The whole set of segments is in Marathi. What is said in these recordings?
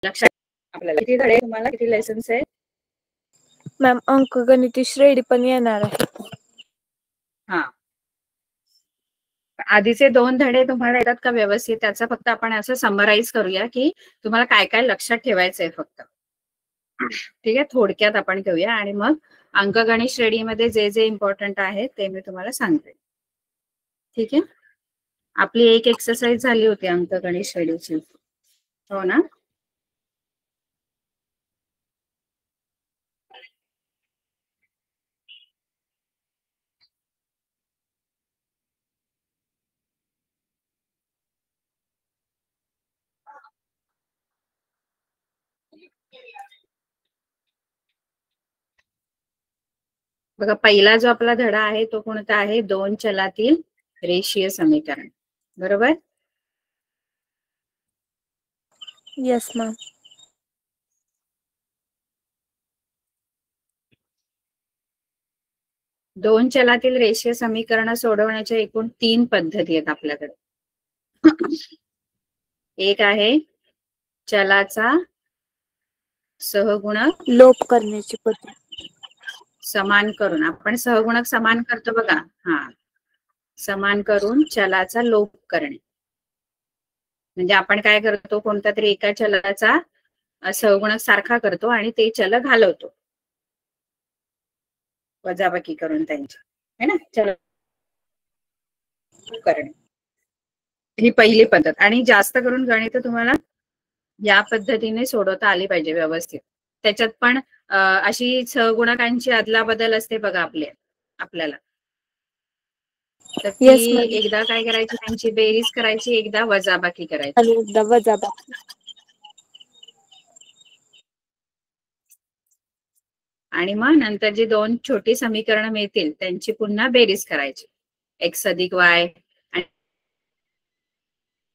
लक्षात आपल्याला किती धडे तुम्हाला किती लेसन्स आहे? मॅम अंकगणिती श्रेणी पण येणार आहे. हा, आधीचे 2 धडे तुम्हाला येतात का व्यवस्थित? त्याचा फक्त आपण असं समराईज करूया की तुम्हाला काय काय लक्षात ठेवायचंय फक्त. ठीक आहे, थोडक्यात आपण घेऊया आणि मग अंकगणित श्रेणीमध्ये जे जे इम्पॉर्टंट आहे ते मी तुम्हाला सांगते. ठीक आहे, आपली एक एक्सरसाइज झाली होती अंकगणित श्रेणीची, हो ना? बघा, पहिला जो आपला धडा आहे तो कोणता आहे? 2 चलातील रेषीय समीकरण, बरोबर? Yes ma'am. 2 चलातील रेषीय समीकरण सोडवण्याच्या एकूण 3 पद्धती आहेत आपल्याकडे. एक आहे चलाचा सहगुणक लोप करण्याची पद्धत. समान करून, आपण सहगुणक समान करतो बघा. हा, समान करून चलाचा लोप करणे. म्हणजे आपण काय करतो, कोणत्या तरी एका चलाचा सहगुणक सारखा करतो आणि ते चल घालवतो वजाबाकी करून त्यांची, है ना, चल करणे. ही पहिली पद्धत. आणि जास्त करून गणित तुम्हाला या पद्धतीने सोडवता आली पाहिजे व्यवस्थित. त्याच्यात पण अशी सहगुणकांची अदलाबदल असते बघा आपल्याला. तर येस ती मॅम. एकदा काय करायची, त्यांची बेरीज करायची, एकदा वजाबाकी करायची. आणि एकदा वजाबाकी. आणि मग नंतर जी 2 छोटी समीकरणं मिळतील त्यांची पुन्हा बेरीज करायची. x अधिक y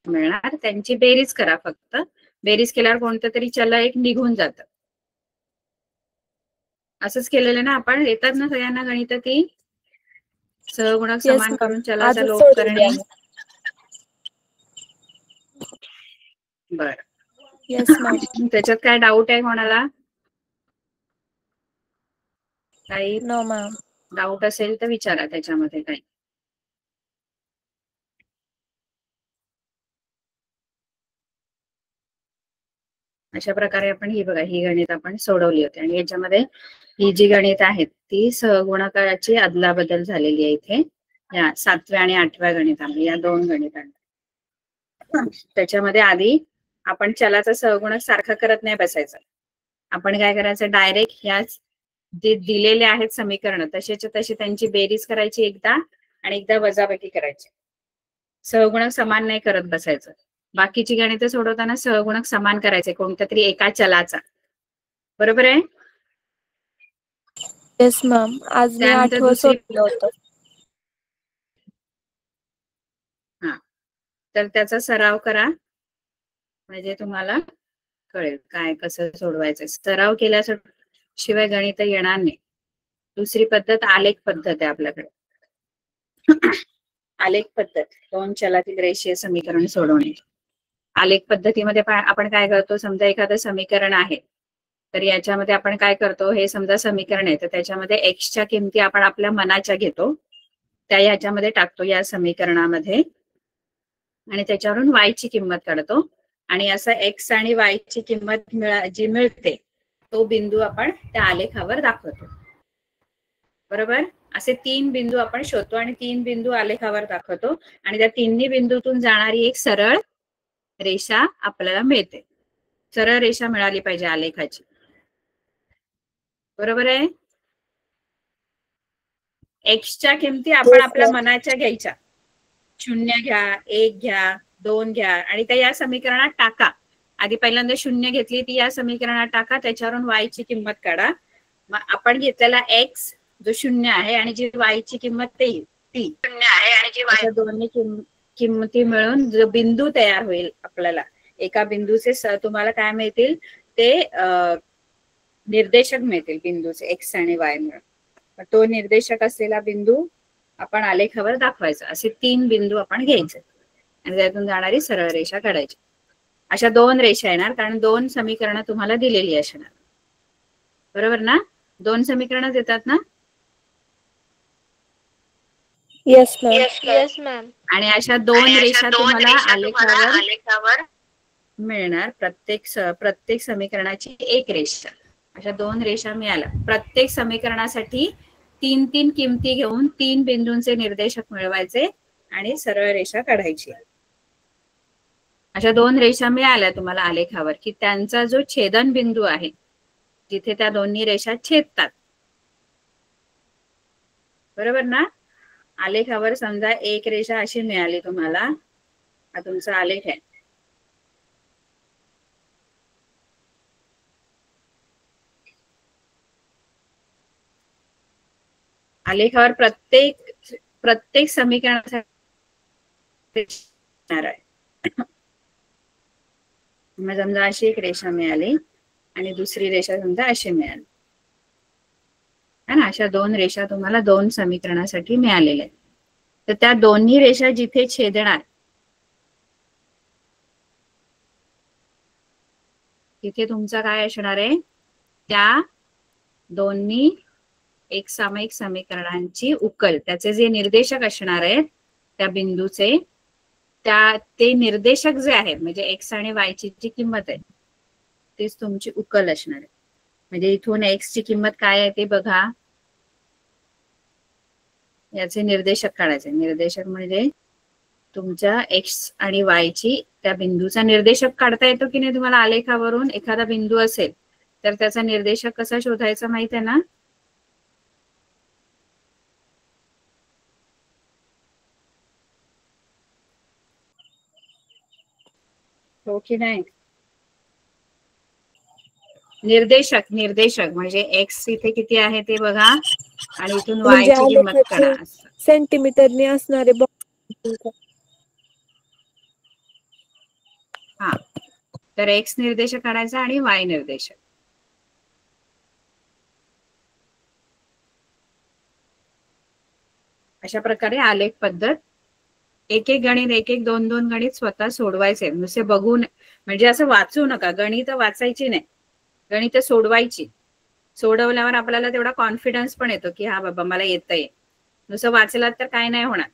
मिळणार, त्यांची बेरीज करा फक्त. बेरीज केल्यावर कोणतं तरी चल एक निघून जातं. असंच केलेलं ना आपण? येतात ना सगळ्यांना गणित ती? सहगुणक येस समान मॅम, करून चलाचा आजच लोप सोडवली करणे. आहे. बर, येस मॅम. त्याच्यात काय डाऊट आहे कोणाला? काही नो मॅम. डाऊट असेल तर विचारा त्याच्यामध्ये काही. अशा प्रकारे आपण ही बघा, ही गणित आपण सोडवली होती. आणि याच्यामध्ये ही जी गणित आहेत ती सहगुणकाची अदलाबदल झालेली आहे इथे, या 7व्या आणि 8व्या गणितामध्ये, या 2 गणितांमध्ये. त्याच्यामध्ये आधी आपण चलाचा सहगुणक सारखा करत नाही बसायचं. आपण काय करायचं, डायरेक्ट ह्या जे दिलेले आहेत समीकरण तसेच्या तशी त्यांची बेरीज करायची एकदा आणि एकदा वजाबाकी करायची. सहगुणक समान नाही करत बसायचं. बाकीची गणितं सोडवताना सहगुणक समान करायचे कोणत्या तरी एका चलाचा, बरोबर आहे? येस मॅम, आज मी त्यानंतर 8वं दुसरी, सोडलं होतं. हा, तर त्याचा सराव करा म्हणजे तुम्हाला कळेल काय कसं सोडवायचं. सराव केल्याशिवाय गणित येणार नाही. दुसरी पद्धत आलेख पद्धत आहे आपल्याकडे. आलेख पद्धत 2 चलातील रेषीय समीकरण सोडवणे. आलेख पद्धतीमध्ये आपण काय करतो, समजा एखादं समीकरण आहे तर याच्यामध्ये आपण काय करतो, हे समजा समीकरण आहे तर त्याच्यामध्ये एक्सच्या किमती आपण आपल्या मनाच्या घेतो, त्या ह्याच्यामध्ये टाकतो या समीकरणामध्ये आणि त्याच्यावरून y ची किंमत काढतो. आणि असं x आणि y ची किंमत जी मिळते तो बिंदू आपण त्या आलेखावर दाखवतो, बरोबर? असे 3 बिंदू आपण शोधतो आणि 3 बिंदू आलेखावर दाखवतो आणि त्या 3 बिंदूतून जाणारी एक सरळ रेषा आपल्याला मिळते. सरळ रेषा मिळाली पाहिजे आलेखाची, बरोबर आहे? एक्सच्या किमती आपण आपल्या मनाच्या घ्यायच्या. 0 घ्या, 1 घ्या, 2 घ्या आणि त्या या समीकरणात टाका. आधी पहिल्यांदा 0 घेतली ती या समीकरणात टाका, त्याच्यावरून y ची किंमत काढा. मग आपण घेतलेला x जो 0 आहे आणि जी y ची किंमत ती 0 आहे आणि जी y, दोन्ही किंमती मिळून जो बिंदू तयार होईल आपल्याला, एका बिंदूचे तुम्हाला काय मिळतील, ते निर्देशक मिळतील बिंदूचे x आणि y मिळून. तो निर्देशक असलेला बिंदू आपण आलेखावर दाखवायचा. असे 3 बिंदू आपण घ्यायचे आणि त्यातून जाणारी सरळ रेषा काढायची. अशा 2 रेषा येणार, कारण 2 समीकरणं तुम्हाला दिलेली असणार. बरोबर ना? 2 समीकरणं देतात ना? Yes ma'am. Yes ma'am. आणि अशा 2 रेषा तुम्हाला आलेखावर मिळणार. प्रत्येक समीकरणाची एक रेषा. अशा 2 रेषा मिळाल्या. प्रत्येक समीकरणासाठी 3 किमती घेऊन 3 बिंदूंचे निर्देशक मिळवायचे आणि सरळ रेषा काढायची. अशा 2 रेषा मिळाल्या तुम्हाला आलेखावर की त्यांचा जो छेदन बिंदू आहे, जिथे त्या दोन्ही रेषा छेदतात, बरोबर ना? आलेखावर समजा एक रेषा अशी मिळाली तुम्हाला, हा तुमचा आलेख आहे. आलेखावर प्रत्येक समीकरणासाठी समजा अशी एक रेषा मिळाली आणि दुसरी रेषा समजा अशी मिळाली, है ना? अशा 2 रेषा तुम्हाला 2 समीकरणासाठी मिळालेल्या आहेत. तर त्या दोन्ही रेषा जिथे छेदणार तिथे तुमचा काय असणार आहे? त्या दोन्ही एकसामायिक समीकरणांची उकल, त्याचे जे निर्देशक असणार आहेत त्या बिंदूचे, ते निर्देशक जे आहेत म्हणजे एक्स आणि वाय ची जी किंमत आहे तीच तुमची उकल असणार आहे. म्हणजे इथून एक्स ची किंमत काय आहे ते बघा, याचे निर्देशक काढायचे. निर्देशक म्हणजे तुमच्या एक्स आणि वाय ची त्या बिंदूचा निर्देशक काढता येतो की नाही तुम्हाला? आलेखावरून एखादा बिंदू असेल तर त्याचा निर्देशक कसा शोधायचा माहित आहे ना? हो की नाही? निर्देशक म्हणजे एक्स इथे किती आहे ते बघा आणि इथून वाय म्हणजे ची किंमत काढा. आलेखाचे सेंटीमीटरने असणारे बॉक्स. हा, तर एक्स निर्देशक काढायचा आणि वाय निर्देशक. अशा प्रकारे आलेख पद्धत एक गणित, 2 गणित स्वतः सोडवायचे. नुसते बघून, म्हणजे असं वाचू नका. गणित वाचायची नाही, गणित सोडवायची. सोडवल्यावर आपल्याला तेवढा कॉन्फिडन्स पण येतो की हा बाबा मला येतंय. नुसतं वाचलात तर काय नाही होणार.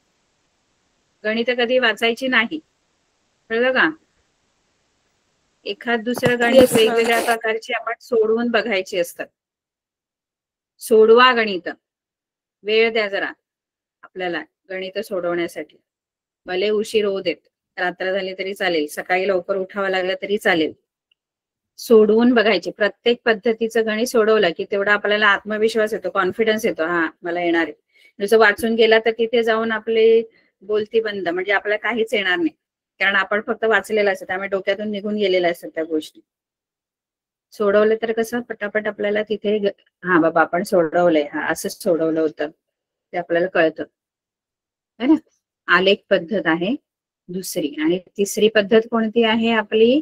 गणित कधी वाचायची नाही, कळलं का? एखाद दुसरं गणित वेगवेगळ्या प्रकारची आपण सोडवून बघायची असतात. सोडवा गणित, वेळ द्या जरा आपल्याला गणित सोडवण्यासाठी. भले उशीर होऊ देत, रात्र झाली तरी चालेल, सकाळी लवकर उठावं लागलं तरी चालेल. सोडवून बघायचे. प्रत्येक पद्धतीचं गणित सोडवलं की तेवढा आपल्याला आत्मविश्वास येतो, कॉन्फिडन्स येतो, हा मला येणार आहे. नुसतं वाचून गेला तर तिथे जाऊन आपली बोलती बंद, म्हणजे आपल्याला काहीच येणार नाही. कारण आपण फक्त वाचलेलं असतं, त्यामुळे डोक्यातून निघून गेलेल्या असतात त्या गोष्टी. सोडवलं तर कसं पटापट आपल्याला तिथे, हा बाबा आपण सोडवलंय, हा असंच सोडवलं होतं ते आपल्याला कळतं, है ना? आलेख पद्धत आहे दुसरी. आणि तिसरी पद्धत कोणती आहे आपली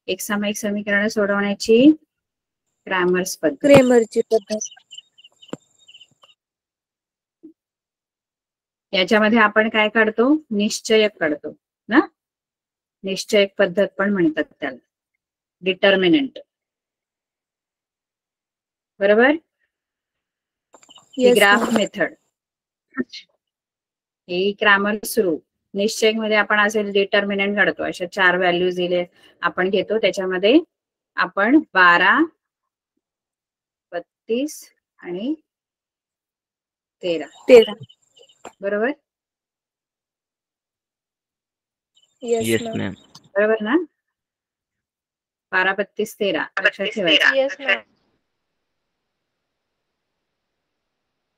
एकसामायिक समीकरण सोडवण्याची? क्रॅमर्स पद्धत. क्रेमरची पद्धत. याच्यामध्ये आपण काय काढतो? निश्चयक काढतो ना? निश्चयक पद्धत पण म्हणतात त्याला, डिटर्मिनंट. बरोबर? ही ग्राफ मेथड, ही क्रॅमर सुरू. निश्चयक मध्ये आपण असे डिटर्मिनंट काढतो. अशा 4 व्हॅल्यूज दिले आपण घेतो, त्याच्यामध्ये आपण 12, 32 आणि 13. बरोबर? Yes ma'am. बरोबर ना? 12, 32, 13 लक्षात ठेवायचं. Yes ma'am.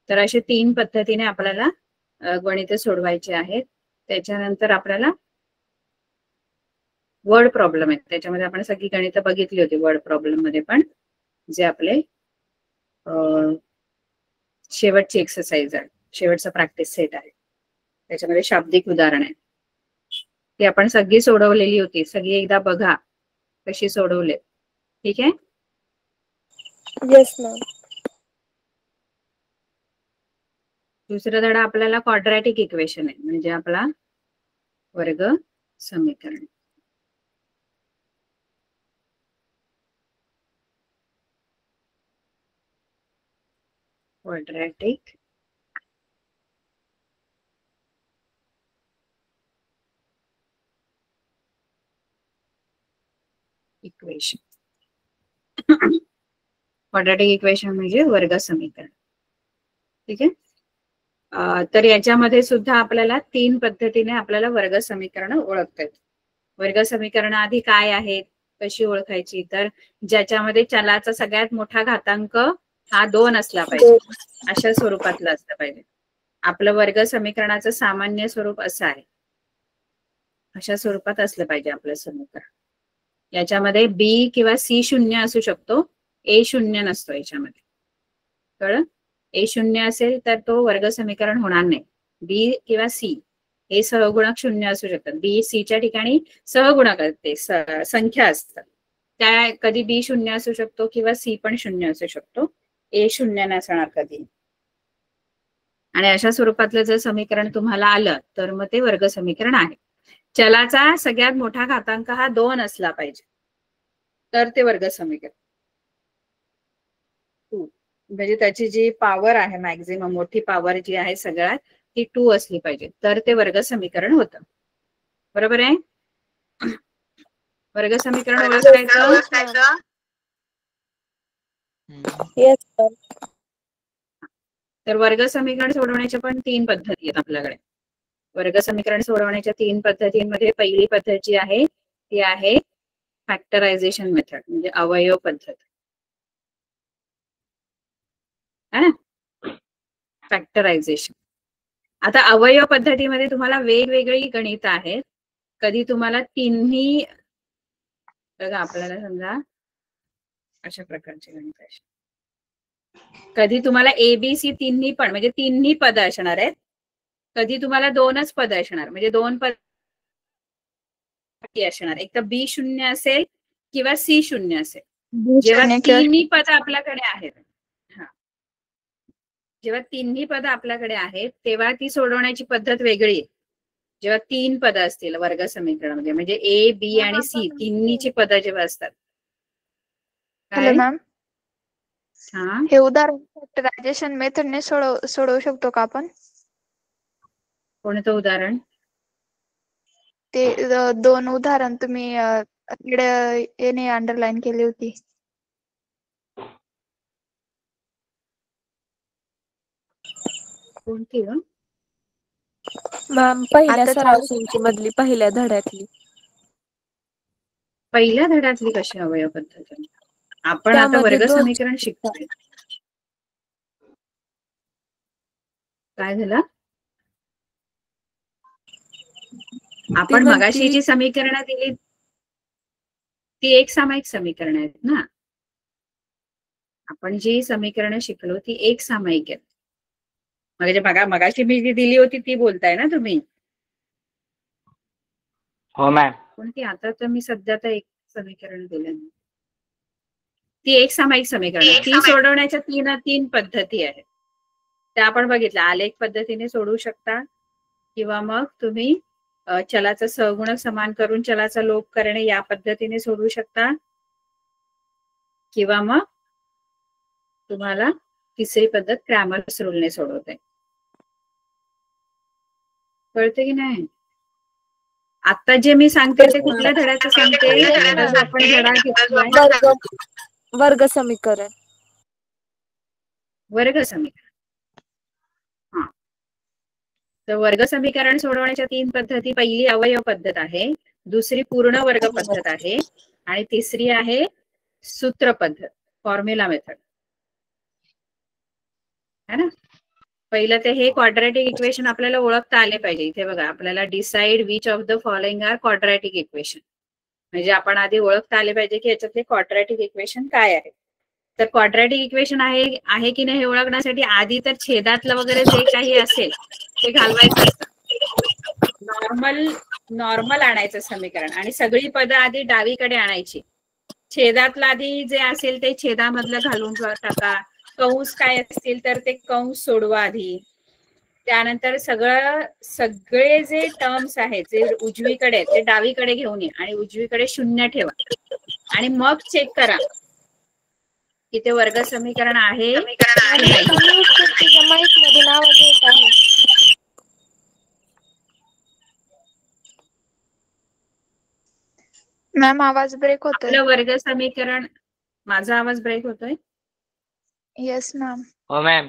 तर असे 3 पद्धतीने आपल्याला गणित सोडवायचे आहेत. त्याच्यानंतर आपल्याला वर्ड प्रॉब्लेम आहेत. त्याच्यामध्ये आपण सगळी गणित बघितली होती. वर्ड प्रॉब्लेम मध्ये पण जे आपले शेवटची एक्सरसाइज आहे, शेवटचा प्रॅक्टिस सेट आहे, त्याच्यामध्ये शाब्दिक उदाहरण आहे, ती आपण सगळी सोडवलेली होती. सगळी एकदा बघा कशी सोडवले. ठीक आहे? Yes ma'am. दुसरा धडा आपल्याला क्वाड्रॅटिक इक्वेशन आहे, म्हणजे आपला वर्ग समीकरण. Quadratic equation. क्वाड्रॅटिक इक्वेशन म्हणजे वर्ग समीकरण. ठीक आहे. तर याच्यामध्ये सुद्धा आपल्याला 3 पद्धतीने आपल्याला वर्ग समीकरण ओळखता येतात. वर्ग समीकरण आधी काय आहेत, कशी ओळखायची, तर ज्याच्यामध्ये चलाचा सगळ्यात मोठा घातांक हा 2 असला पाहिजे, अशा स्वरूपातलं असलं पाहिजे. आपलं वर्ग समीकरणाचं सामान्य स्वरूप असं आहे, अशा स्वरूपात असलं पाहिजे आपलं समीकरण. याच्यामध्ये बी किंवा सी शून्य असू शकतो, ए शून्य नसतो याच्यामध्ये. कळलं? ए शून्य असेल तर तो वर्ग समीकरण होणार नाही. बी किंवा सी हे सहगुणक शून्य असू शकतात. बी सीच्या ठिकाणी सहगुणक असते, संख्या असतात. त्या कधी बी शून्य असू शकतो किंवा सी पण शून्य असू शकतो, ए शून्य नसणार कधी. आणि अशा स्वरूपातलं जर समीकरण तुम्हाला आलं तर मग ते वर्ग समीकरण आहे. चलाचा सगळ्यात मोठा घातांक हा 2 असला पाहिजे, तर ते वर्ग समीकरण. म्हणजे त्याची जी पॉवर आहे मॅक्झिमम मोठी पॉवर जी आहे सगळ्यात ती 2 असली पाहिजे, तर ते वर्ग समीकरण होतं. बरोबर आहे? वर्ग समीकरण ओळखायचं. तर वर्ग समीकरण सोडवण्याच्या पण 3 पद्धती आहेत आपल्याकडे. वर्ग समीकरण सोडवण्याच्या 3 पद्धतींमध्ये पहिली पद्धत जी आहे ती आहे फॅक्टरायझेशन मेथड, म्हणजे अवयव पद्धत. है ना? फॅक्टरायझेशन. आता अवयव पद्धतीमध्ये तुम्हाला वेगवेगळी गणित आहेत. कधी तुम्हाला तिन्ही, बघा आपल्याला समजा अशा प्रकारचे गणित आहे. कधी तुम्हाला एबीसी तिन्ही पण म्हणजे तिन्ही पद असणार आहेत, कधी तुम्हाला 2च पद असणार, म्हणजे 2 पद असणार. एक तर बी शून्य असेल किंवा सी शून्य असेल. जेव्हा तिन्ही पद आपल्याकडे आहेत, जेव्हा तिन्ही पद आपल्याकडे आहेत तेव्हा ती सोडवण्याची पद्धत वेगळी आहे. जेव्हा 3 पद असतील वर्ग समीकरणामध्ये, म्हणजे ए बी आणि सी तिन्हीची पद जेव्हा असतात. हॅलो मॅम, हा, हे उदाहरण फॅक्टरायझेशन मेथडने सोडवू शकतो का आपण? कोणतं उदाहरण? ते 2 उदाहरण तुम्ही येणे अंडरलाईन केली होती. कोणती ग? मॅम पहिल्या आता सराव सूचीमधली पहिल्या धड्यातली. पहिल्या धड्यातली कशी अवयव पद्धत? आपण आता त्यामध्ये वर्ग 2 समीकरण शिकतोय. काय झालं? आपण मगाशी जी समीकरणं दिली ती एक सामायिक समीकरण आहेत ना. आपण जी समीकरणं शिकलो ती एक सामायिक आहेत. म्हणजे मगाशी मी जी दिली होती ती बोलताय ना तुम्ही? हो मॅम. पण ती आता तर मी सध्या तर एक समीकरण दिलं, ती एक सामायिक समीकरण. ती सोडवण्याच्या 3 पद्धती आहेत. त्या आपण बघितल्या. आलेख पद्धतीने सोडवू शकता, किंवा मग तुम्ही चलाचा सहगुणक समान करून चलाचा लोप करणे या पद्धतीने सोडवू शकता, किंवा मग तुम्हाला तिसरी पद्धत क्रॅमर्स रूलने सोडवते. कळते की नाही? आता जे मी सांगते ते कुठल्या धड्याचं सांगते? आता जो आपण धडा घेतलाय वर्ग समीकरण. वर्ग समीकरण. हा, तर वर्ग समीकरण सोडवण्याच्या 3 पद्धती. पहिली अवयव पद्धत आहे, दुसरी पूर्ण वर्ग पद्धत आहे, आणि तिसरी आहे सूत्र पद्धत, फॉर्म्युला मेथड. है ना? पहिलं ते हे क्वाड्रॅटिक इक्वेशन आपल्याला ओळखता आले पाहिजे. इथे बघा, आपल्याला decide which of the following are quadratic equation. म्हणजे आपण आधी ओळखता आले पाहिजे की याच्यातले क्वाड्रॅटिक इक्वेशन काय आहे. तर क्वाड्रॅटिक इक्वेशन आहे की नाही हे ओळखण्यासाठी आधी तर छेदातलं वगैरे जे काही असेल ते घालवायचं असतं. नॉर्मल आणायचं समीकरण, आणि सगळी पदं आधी डावीकडे आणायची. छेदातलं आधी जे असेल ते छेदामधलं घालून टाका. कंस काय असतील तर ते कंस सोडवा आधी. त्यानंतर सगळे जे टर्म्स आहेत जे उजवीकडे ते डावीकडे घेऊन ये, आणि उजवीकडे 0 ठेवा, आणि मग चेक करा की ते वर्ग समीकरण आहे तुझ्या माईक मधून आवाज येत आहे. मॅम आवाज ब्रेक होतोय. आपलं वर्ग समीकरण. माझा आवाज ब्रेक होतोय? Yes ma'am. हो मॅम.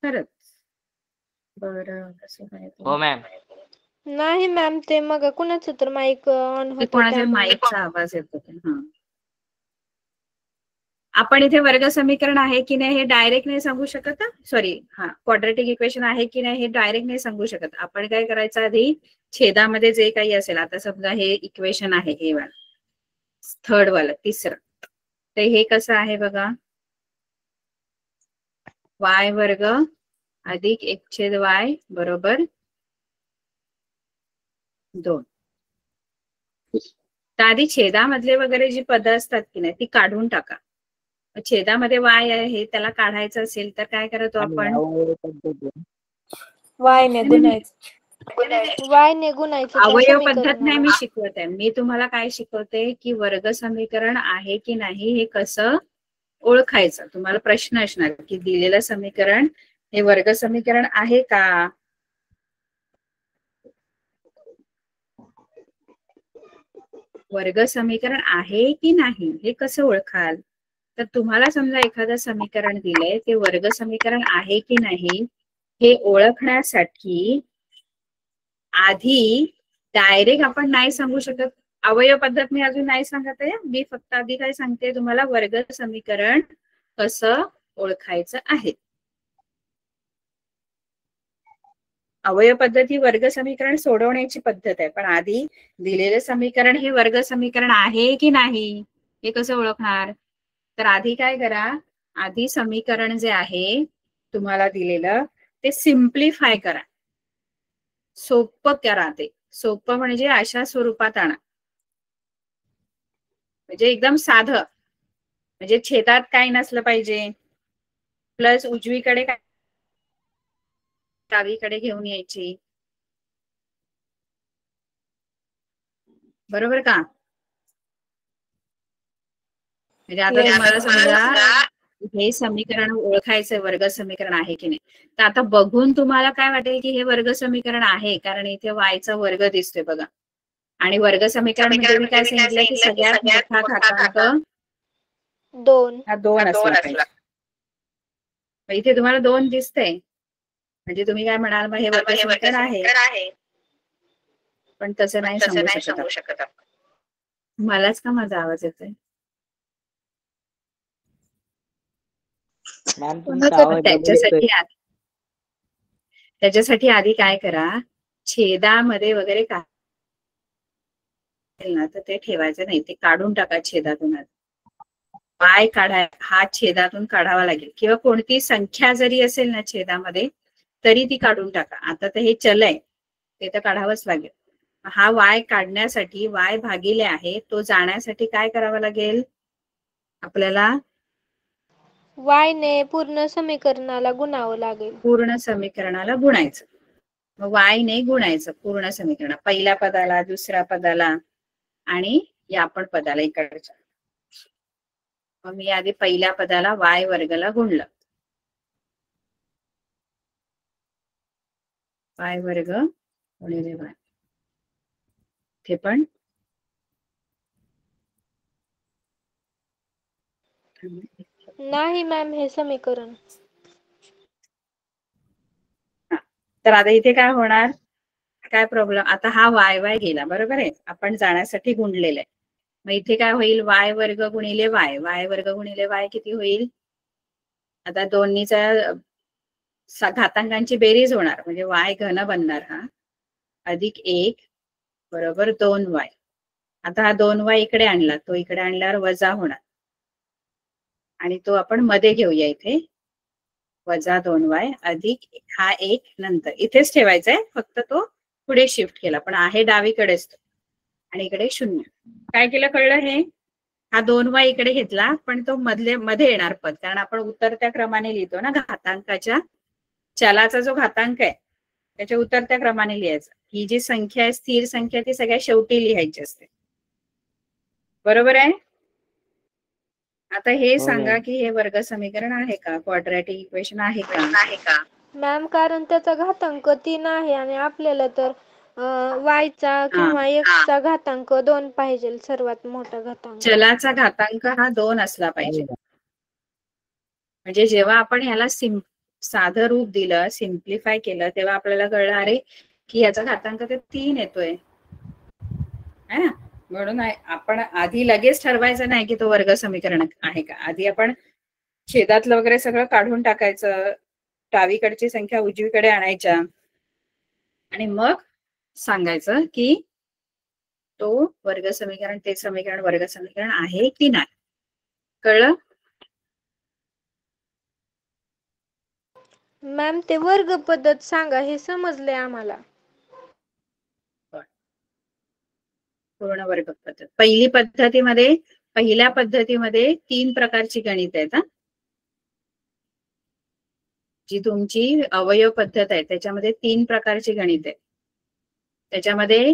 खरंच? बरं, कसं काय ते? हो मॅम. नाही मॅम, ते मग कुणाचं तर माईक ऑन ते होतं कोणाच्या त्यामुळे. माईकचा आवाज येत होता. हा, आपण इथे वर्ग समीकरण आहे की नाही हे डायरेक्ट नाही सांगू शकत. सॉरी, हा, क्वाड्रेटिक इक्वेशन आहे की नाही हे डायरेक्ट नाही सांगू शकत. आपण काय करायचं, आधी छेदामध्ये जे काही असेल, आता समजा हे इक्वेशन आहे, हे वाला थर्ड वाला, तिसरं, तर हे कसं आहे बघा, y वर्ग अधिक 1/y बरोबर 2. तर आधी छेदामधले वगैरे जी पद असतात की नाही ती काढून टाका. छेदामध्ये y आहे, त्याला काढायचं असेल तर काय करतो आपण? वायने गुणायचं. वायने गुणायचं त्या अवयव पद्धत नाही समीकरणाला. मी शिकवत आहे. मी तुम्हाला काय शिकवते की वर्ग समीकरण आहे की नाही हे कसं ओळखायचं. तुम्हाला प्रश्न असणार की दिलेलं समीकरण हे वर्ग समीकरण आहे का? वर्ग समीकरण आहे की नाही हे कसं ओळखाल? तर तुम्हाला समजा एखादं समीकरण दिलंय, ते वर्ग समीकरण आहे की नाही हे ओळखण्यासाठी आधी डायरेक्ट आपण नाही सांगू शकत. अवयव पद्धत मी अजून नाही सांगत आहे. मी फक्त आधी काय सांगते तुम्हाला, वर्ग समीकरण कसं ओळखायचं आहे. अवयव पद्धती वर्ग समीकरण सोडवण्याची पद्धत आहे, पण आधी दिलेलं समीकरण हे वर्ग समीकरण आहे की नाही हे कसं ओळखणार? तर आधी काय करा, आधी समीकरण जे आहे तुम्हाला दिलेलं ते सिम्प्लिफाय करा. सोपं करा. ते सोपं म्हणजे अशा स्वरूपात आणा, म्हणजे एकदम साधं, म्हणजे छेदात काय नसलं पाहिजे, प्लस उजवीकडे काय डावीकडे घेऊन यायची, बरोबर का? म्हणजे आता Yes. तुम्हाला समजा हे समीकरण ओळखायचं वर्ग समीकरण आहे की नाही, तर आता बघून तुम्हाला काय वाटेल की हे वर्ग समीकरण आहे, कारण इथे वायचा वर्ग दिसतोय बघा. आणि वर्ग समीकरण म्हणजे मी काय सांगितलं की सगळ्यात मोठा घातांक 2. हा 2 असला पाहिजे. मग इथे तुम्हाला 2 दिसतंय, म्हणजे तुम्ही काय म्हणाल, मग हे वर्ग समीकरण आहे. पण तसं नाही सांगू शकत. मलाच का माझा आवाज येतोय? मॅम तुमचा आवाज डबल येतोय. त्याच्यासाठी आधी काय करा, छेदामध्ये वगैरे काय ना तर ते ठेवायचं नाही, ते काढून टाका छेदातून. y काढाय, हा छेदातून काढावा लागेल, किंवा कोणती संख्या जरी असेल ना छेदामध्ये तरी ती काढून टाका. आता तर हे चल आहे, ते तर काढावंच लागेल. हा y काढण्यासाठी, y भागिले आहे तो जाण्यासाठी काय करावं लागेल आपल्याला? वायने पूर्ण समीकरणाला गुणावं लागेल. पूर्ण समीकरणाला गुणायचं. मग y ने गुणायचं पूर्ण समीकरण, पहिल्या पदाला, दुसऱ्या पदाला आणि या पण पदाला इकडच्या. मग मी आधी पहिल्या पदाला y वर्गला गुणलं, y वर्ग गुणिले y. ते पण नाही मॅम, हे समीकरण. तर आता इथे काय होणार, काय प्रॉब्लेम? आता हा y गेला, बरोबर आहे, आपण जाण्यासाठी गुणलेलं आहे. मग इथे काय होईल, y वर्ग गुणिले y, y वर्ग गुणिले y किती होईल? आता दोन्हीचा घातांकांची बेरीज होणार, म्हणजे y घन बनणार हा, अधिक 1 बरोबर 2y. आता हा 2y इकडे आणला, तो इकडे आणल्यावर वजा होणार, आणि तो आपण मध्ये घेऊया इथे, वजा 2y अधिक हा 1 नंतर इथेच ठेवायचा आहे, फक्त तो पुढे शिफ्ट केला, पण आहे डावीकडेच तो, आणि इकडे 0. काय केलं कळलं? हे हा 2y इकडे घेतला, पण तो मध्ये येणार पद, कारण आपण उतरत्या क्रमाने लिहितो ना घातांकाच्या. चलाचा जो घातांक आहे त्याच्या उतरत्या क्रमाने लिहायचा. ही जी संख्या आहे, स्थिर संख्या, ती सगळ्या शेवटी लिहायची असते, बरोबर आहे? आता हे हो सांगा मॅम. की हे वर्ग समीकरण आहे का, क्वाड्रॅटिक इक्वेशन आहे का? मॅम कारण त्याचा घातांक 3 आहे आणि आपल्याला तर वायचा हा. किंवा एक्सचा घातांक 2 पाहिजे, सर्वात मोठा घातांक. चलाचा घातांक हा 2 असला पाहिजे. म्हणजे जेव्हा आपण ह्याला साधं रूप दिलं, सिम्प्लिफाय केलं, तेव्हा आपल्याला कळलं अरे की याचा घातांक ते 3 येतोय है ना. म्हणून आपण आधी लगेच ठरवायचं नाही की तो वर्ग समीकरण आहे का. आधी आपण छेदातलं वगैरे सगळं काढून टाकायचं, डावीकडची संख्या उजवीकडे आणायच्या आणि मग सांगायचं की तो वर्ग समीकरण, ते समीकरण वर्ग समीकरण आहे की नाही. कळलं? मॅम ते वर्ग पद्धत सांगा, हे समजले आम्हाला. पूर्ण वर्ग पद्धत. पहिल्या पद्धतीमध्ये 3 प्रकारची गणित आहेत. जी तुमची अवयव पद्धत आहे त्याच्यामध्ये 3 प्रकारची गणित आहे. त्याच्यामध्ये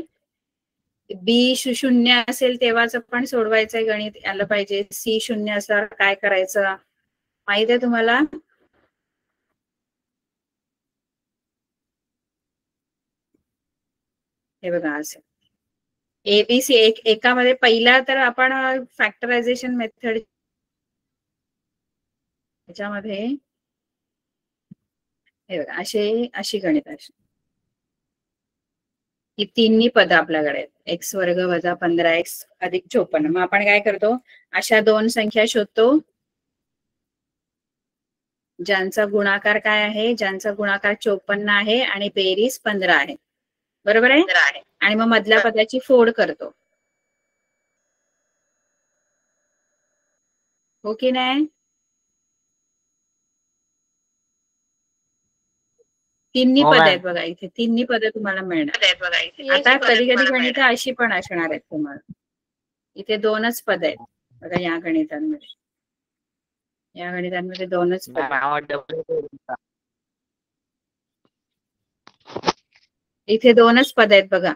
बी शून्य असेल तेव्हाच पण सोडवायचंय गणित आलं पाहिजे. सी शून्य असल्यावर काय करायचं माहित आहे तुम्हाला? हे बघा असं एबीसी एकामध्ये पहिला तर आपण फॅक्टरायझेशन मेथड त्याच्यामध्ये हे बघा अशी गणित आहे. ही तिन्ही पद आपल्याकडे आहेत. एक्स वर्ग वजा 15x अधिक 54. मग आपण काय करतो, अशा 2 संख्या शोधतो ज्यांचा गुणाकार काय आहे, ज्यांचा गुणाकार 54 आहे आणि बेरीज 15 आहे. बरोबर आहे. आणि मग मधल्या पदाची फोड करतो, हो की नाही. तिन्ही हो पद मॅम. आहेत बघा इथे, तिन्ही पद तुम्हाला मिळणार. Yes, आता ma'am. कधी कधी गणित अशी पण असणार आहेत तुम्हाला. इथे 2च पद आहेत बघा या गणितांमध्ये. या गणितांमध्ये 2च पद मॅम आहेत. आवाज डबल येतोय. इथे 2च पद आहेत बघा.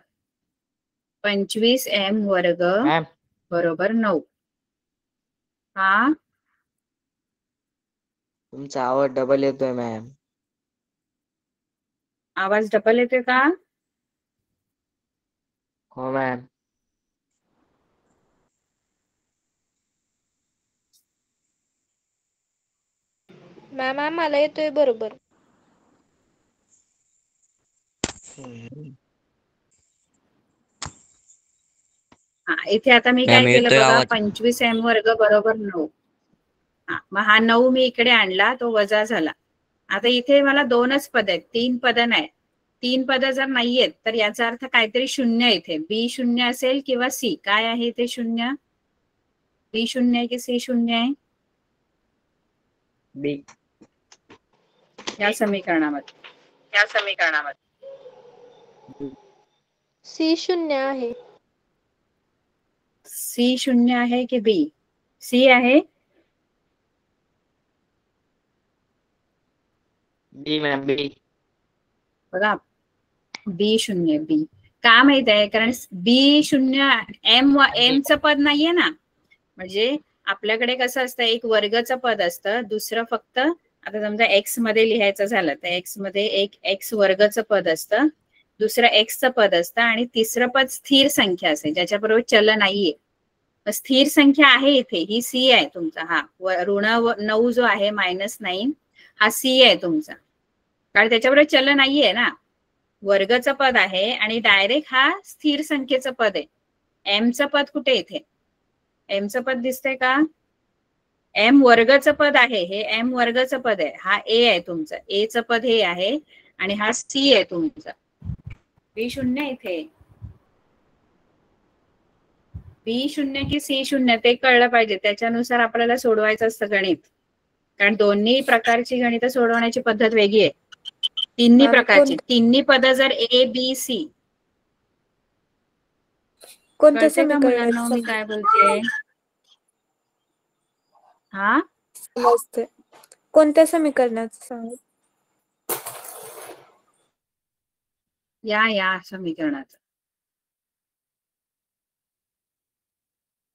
25m वर्ग मॅम बरोबर 9. हा तुमचा आवाज डबल येतोय मॅम. आवाज डबल येतोय का? हो मॅम. मॅम आम्हाला येतोय बरोबर. हा इथे आता मी काय मॅम केलं येतोय बघा, आवाज. 25m वर्ग बरोबर 9. मग हा 9 मी इकडे आणला, तो वजा झाला. आता इथे मला 2च पद आहेत, 3 पद नाही. 3 पद जर नाहीयेत तर याचा अर्थ काहीतरी शून्य इथे, बी शून्य असेल किंवा सी. काय आहे इथे शून्य? बी शून्य आहे की सी शून्य आहे बी. या समीकरणामध्ये? सी शून्य आहे. सी शून्य आहे की बी? सी आहे. बी मॅम बी. बघा बी शून्य, बी का माहित आहे, कारण बी शून्य एमचं पद नाहीये ना. म्हणजे आपल्याकडे कसं असतं, एक वर्गचं पद असतं, दुसरं फक्त आता समजा एक्स मध्ये लिहायचं झालं तर एक्स मध्ये एक एक्स वर्गचं पद असतं, दुसरं एक्सचं पद असतं आणि तिसरं पद स्थिर संख्या असते ज्याच्याबरोबर चल नाहीये. स्थिर संख्या आहे इथे, ही सी आहे तुमचा. हा ऋण 9 जो आहे -9 हा सी आहे तुमचा, कारण त्याच्याबरोबर चल नाहीये ना. वर्गचं पद आहे आणि डायरेक्ट हा स्थिर संख्येचं पद आहे. एमचं पद कुठे इथे? एमचं पद दिसतंय का? एम वर्गचं पद आहे, हे एम वर्गचं पद आहे. हा ए आहे तुमचं, एचं पद हे आहे आणि हा सी आहे तुमचा. बी शून्य इथे. बी शून्य की सी शून्य ते कळलं पाहिजे, त्याच्यानुसार आपल्याला सोडवायचं असतं गणित. कारण दोन्ही प्रकारची गणित सोडवण्याची पद्धत वेगळी आहे. तिन्ही मॅम प्रकारची, तिन्ही पद जर ए बी सी. कोणत्या कळते का मुलांना समीकरणात मी काय बोलते? हा समजते? कोणत्या समीकरणात सांग? या समीकरणात,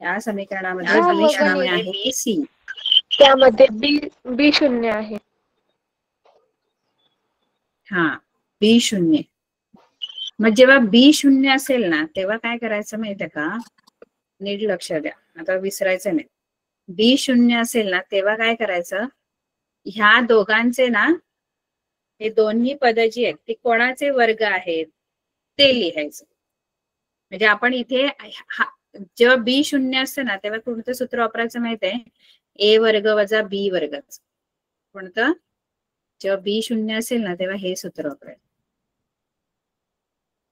या समीकरणामध्ये बी शून्य आहे की सी. त्यामध्ये बी शून्य आहे. हा, बी शून्य. मग जेव्हा बी शून्य असेल ना तेव्हा काय करायचं माहितीये का, नीट लक्ष द्या, आता विसरायचं नाही. बी शून्य असेल ना तेव्हा काय करायचं, ह्या दोघांचे ना, हे दोन्ही पद जी आहेत ती कोणाचे वर्ग आहेत ते लिहायचं. म्हणजे आपण इथे जेव्हा बी शून्य असतं ना तेव्हा कोणतं सूत्र वापरायचं माहित आहे, ए वर्ग वजा बी वर्गच. कोणतं, जेव्हा बी शून्य असेल ना तेव्हा हे सूत्र वापरायचं.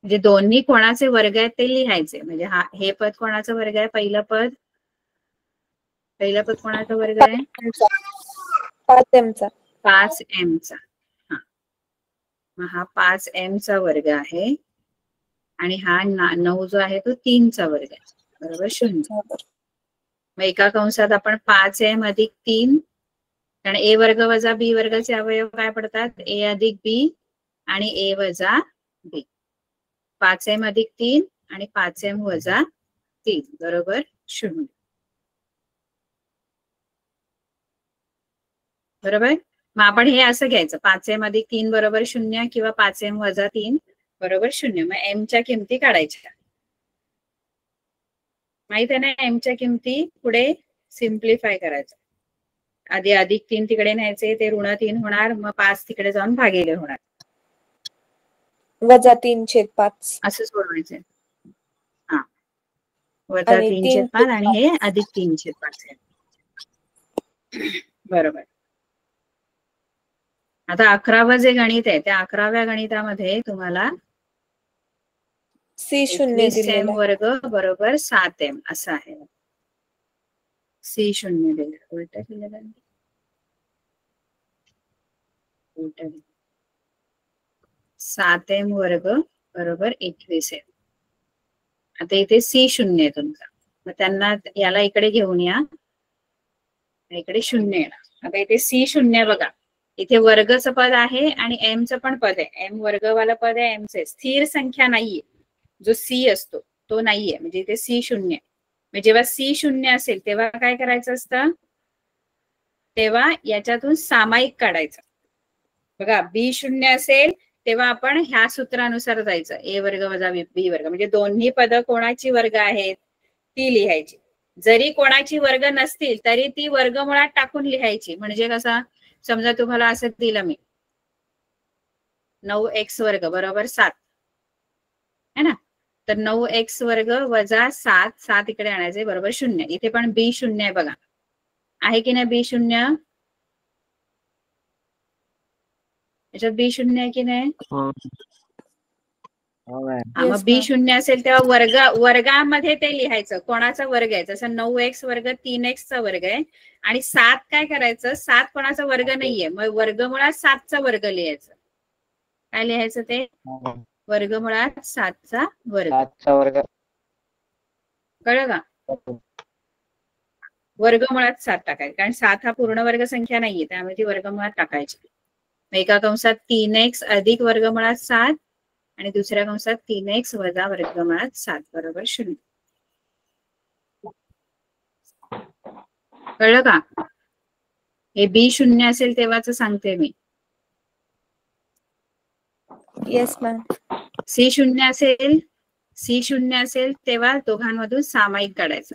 म्हणजे दोन्ही कोणाचे वर्ग आहेत ते लिहायचे. म्हणजे हे पद कोणाचं वर्ग आहे, पहिलं पद कोणाचा वर्ग आहे, 5m चा. 5m चा. हा, मग हा 5m चा वर्ग आहे आणि हा 9 जो आहे तो 3 चा वर्ग आहे, बरोबर, 0. मग एका कंसात आपण 5m अधिक 3, कारण ए वर्ग वजा बी वर्गाचे अवयव काय पडतात, ए अधिक बी आणि ए वजा बी. 5m अधिक 3 आणि 5m वजा 3 बरोबर 0. बरोबर. मग आपण हे असं घ्यायचं, 5m अधिक 3 बरोबर 0 किंवा 5m वजा 3 बरोबर 0. मग m च्या किमती काढायच्या. माहित आहे ना, m च्या किमती पुढे सिम्प्लिफाय करायचं. आधी अधिक 3 तिकडे न्यायचे, ते ऋण 3 होणार, मग 5 तिकडे जाऊन भागिले होणार, वजा 3/5 असं सोडवायचं. हा, वजा 3/5 आणि हे अधिक 3/5 आहे. बरोबर. आता 11वं जे गणित आहे त्या 11व्या गणितामध्ये तुम्हाला सी शून्य 21m वर्ग बरोबर 7m असं आहे. सी शून्य दिलं, उलट दिलं, उलट. 7m वर्ग बरोबर 21m. आता इथे सी शून्य आहे तुमचा, मग त्यांना याला इकडे घेऊन या, इकडे शून्य येणार. आता इथे सी शून्य बघा, इथे वर्गचं पद आहे आणि m चं पण पद आहे. m वर्गवाला पद आहे, m चे स्थिर संख्या नाहीये, जो सी असतो तो नाहीये, म्हणजे इथे सी शून्य. म्हणजे जेव्हा सी शून्य असेल तेव्हा काय करायचं असतं, तेव्हा याच्यातून सामायिक काढायचं. बघा, बी शून्य असेल तेव्हा आपण ह्या सूत्रानुसार जायचं, ए वर्ग वजा बी वर्ग. म्हणजे दोन्ही पद कोणाची वर्ग आहेत ती लिहायची. जरी कोणाची वर्ग नसतील तरी ती वर्गमुळात टाकून लिहायची. म्हणजे कसं, समजा तुम्हाला असं दिलं मी 9x वर्ग बरोबर 7 है ना, तर 9x वर्ग वजा 7 इकडे आणायचे बरोबर 0. इथे पण बी शून्य आहे बघा, आहे की नाही बी शून्य, याच्यात बी शून्य आहे की नाही. मग बी शून्य असेल तेव्हा वर्गामध्ये ते लिहायचं, कोणाचा वर्ग आहे. जसं 9x वर्ग 3x चा वर्ग आहे आणि 7 काय करायचं, 7 कोणाचा वर्ग नाहीये, मग वर्गमुळात 7 चा वर्ग लिहायचं. काय लिहायचं ते, वर्गमुळात 7 चा वर्ग. कळलं का, वर्गमुळात 7 टाकायचं, कारण 7 हा पूर्ण वर्ग संख्या नाहीये, त्यामुळे ती वर्गमुळात टाकायची. एका कंसात 3x अधिक वर्गमुळात 7 आणि दुसऱ्या कंसात 3x वजा वर्गमुळात 7 बरोबर 0. कळलं का, हे बी शून्य असेल तेव्हाच सांगते मी. Yes ma'am. सी शून्य असेल तेव्हा दोघांमधून सामायिक काढायचं.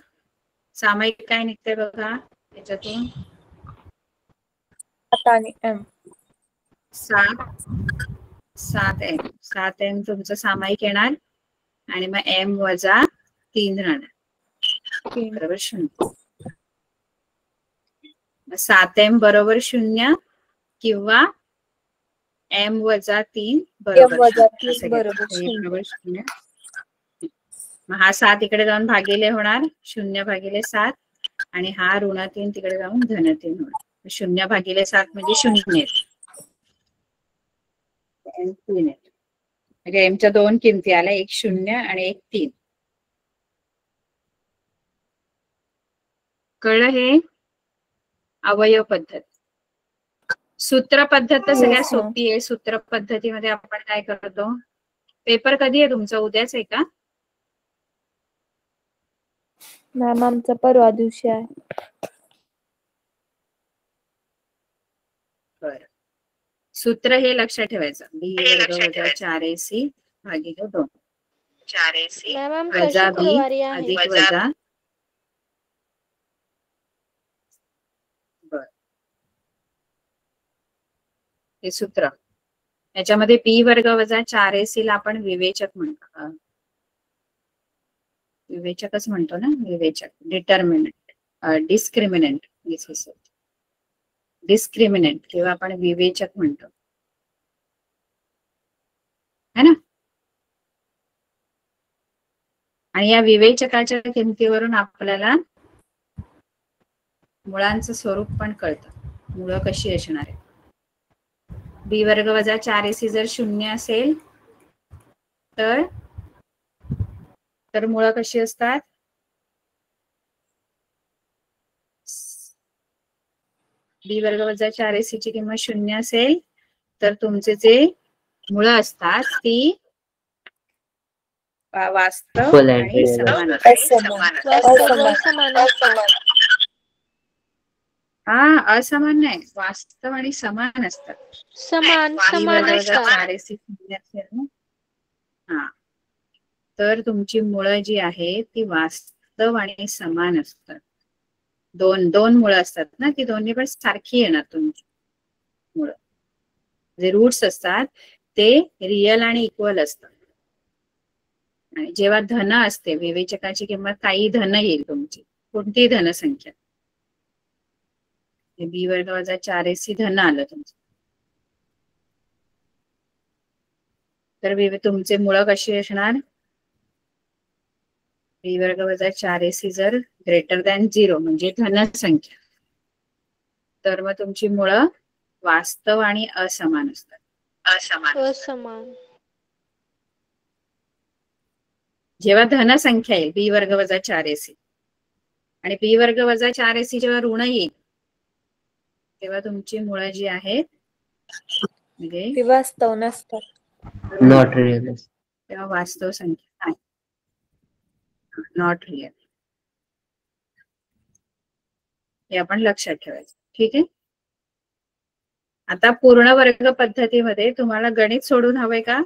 सामायिक काय निघते बघा त्याच्यातून, 7m तुमचं सामायिक येणार आणि मग m वजा 3 राहणार बरोबर 0. 7m बरोबर 0 किंवा m वजा 3 बरोबर 0. मग हा 7 इकडे जाऊन भागिले होणार, 0/7 आणि हा ऋण 3 तिकडे जाऊन धन 3 होणार. 0/7 म्हणजे 0. म्हणजे एमच्या दोन किमती आल्या, एक 0 आणि एक 3. कळलं हे अवयव पद्धत. सूत्र पद्धत तर सगळ्यात सोपी आहे. सूत्र पद्धतीमध्ये आपण काय करतो, पेपर कधी आहे तुमचा, उद्याच आहे का मॅम? आमचा परवा दिवशी आहे. बरं, सूत्र हे लक्षात ठेवायचं. बी वर्ग वजा 4ac भागिले 2. 4ac मॅम आमचा वजा बी शुक्रवारी आहे. अधिक वजा. बर, हे सूत्र. याच्यामध्ये बी वर्ग वजा 4ac ला आपण विवेचक म्हणतो. विवेचकच म्हणतो ना, विवेचक. डिटर्मिनंट, डिस्क्रिमिनंट, डिस्क्रिमिनंट किंवा आपण विवेचक म्हणतो है ना. आणि या विवेचकाच्या किमतीवरून आपल्याला मुळांचं स्वरूप पण कळतं. मुळं कशी असणार आहे. बी वर्ग वजा 4ac जर 0 असेल तर मुळं कशी असतात. बी वर्ग वजा 4ac ची किंमत 0 असेल तर तुमचे जे मुळं असतात ती वास्तव आणि समान असतात. हा, असमान नाही, वास्तव आणि समान असतात. समान असतात. 4ac 0 असेल ना, हा, तर तुमची मुळं जी आहे ती वास्तव आणि समान असतात. दोन मुळं असतात ना, ती दोन्ही पण सारखी येणार तुमची मुळं. जे रूट्स असतात ते रिअल आणि इक्वल असतात. आणि जेव्हा धन असते, विवेचकाची किंमत काही धन येईल तुमची, कोणतीही धनसंख्या. बी वर्ग वजा 4ac धन आलं तुमचं, तर तुमचे मुळं कशी असणार. बी वर्ग वजा 4ac जर ग्रेटर दॅन 0 म्हणजे धनसंख्या, तर मग तुमची मुळं वास्तव आणि असमान असतात. असमान. जेव्हा धनसंख्या येईल बी वर्ग वजा 4ac आणि बी वर्ग वजा 4ac जेव्हा ऋण येईल तेव्हा तुमची मुळं जी आहेत म्हणजे वास्तव नसतात. Not real. तेव्हा वास्तव संख्या नाही, नॉट रिअल. हे आपण लक्षात ठेवायचं. ठीक आहे. आता पूर्ण वर्ग पद्धतीमध्ये तुम्हाला गणित सोडून हवंय का.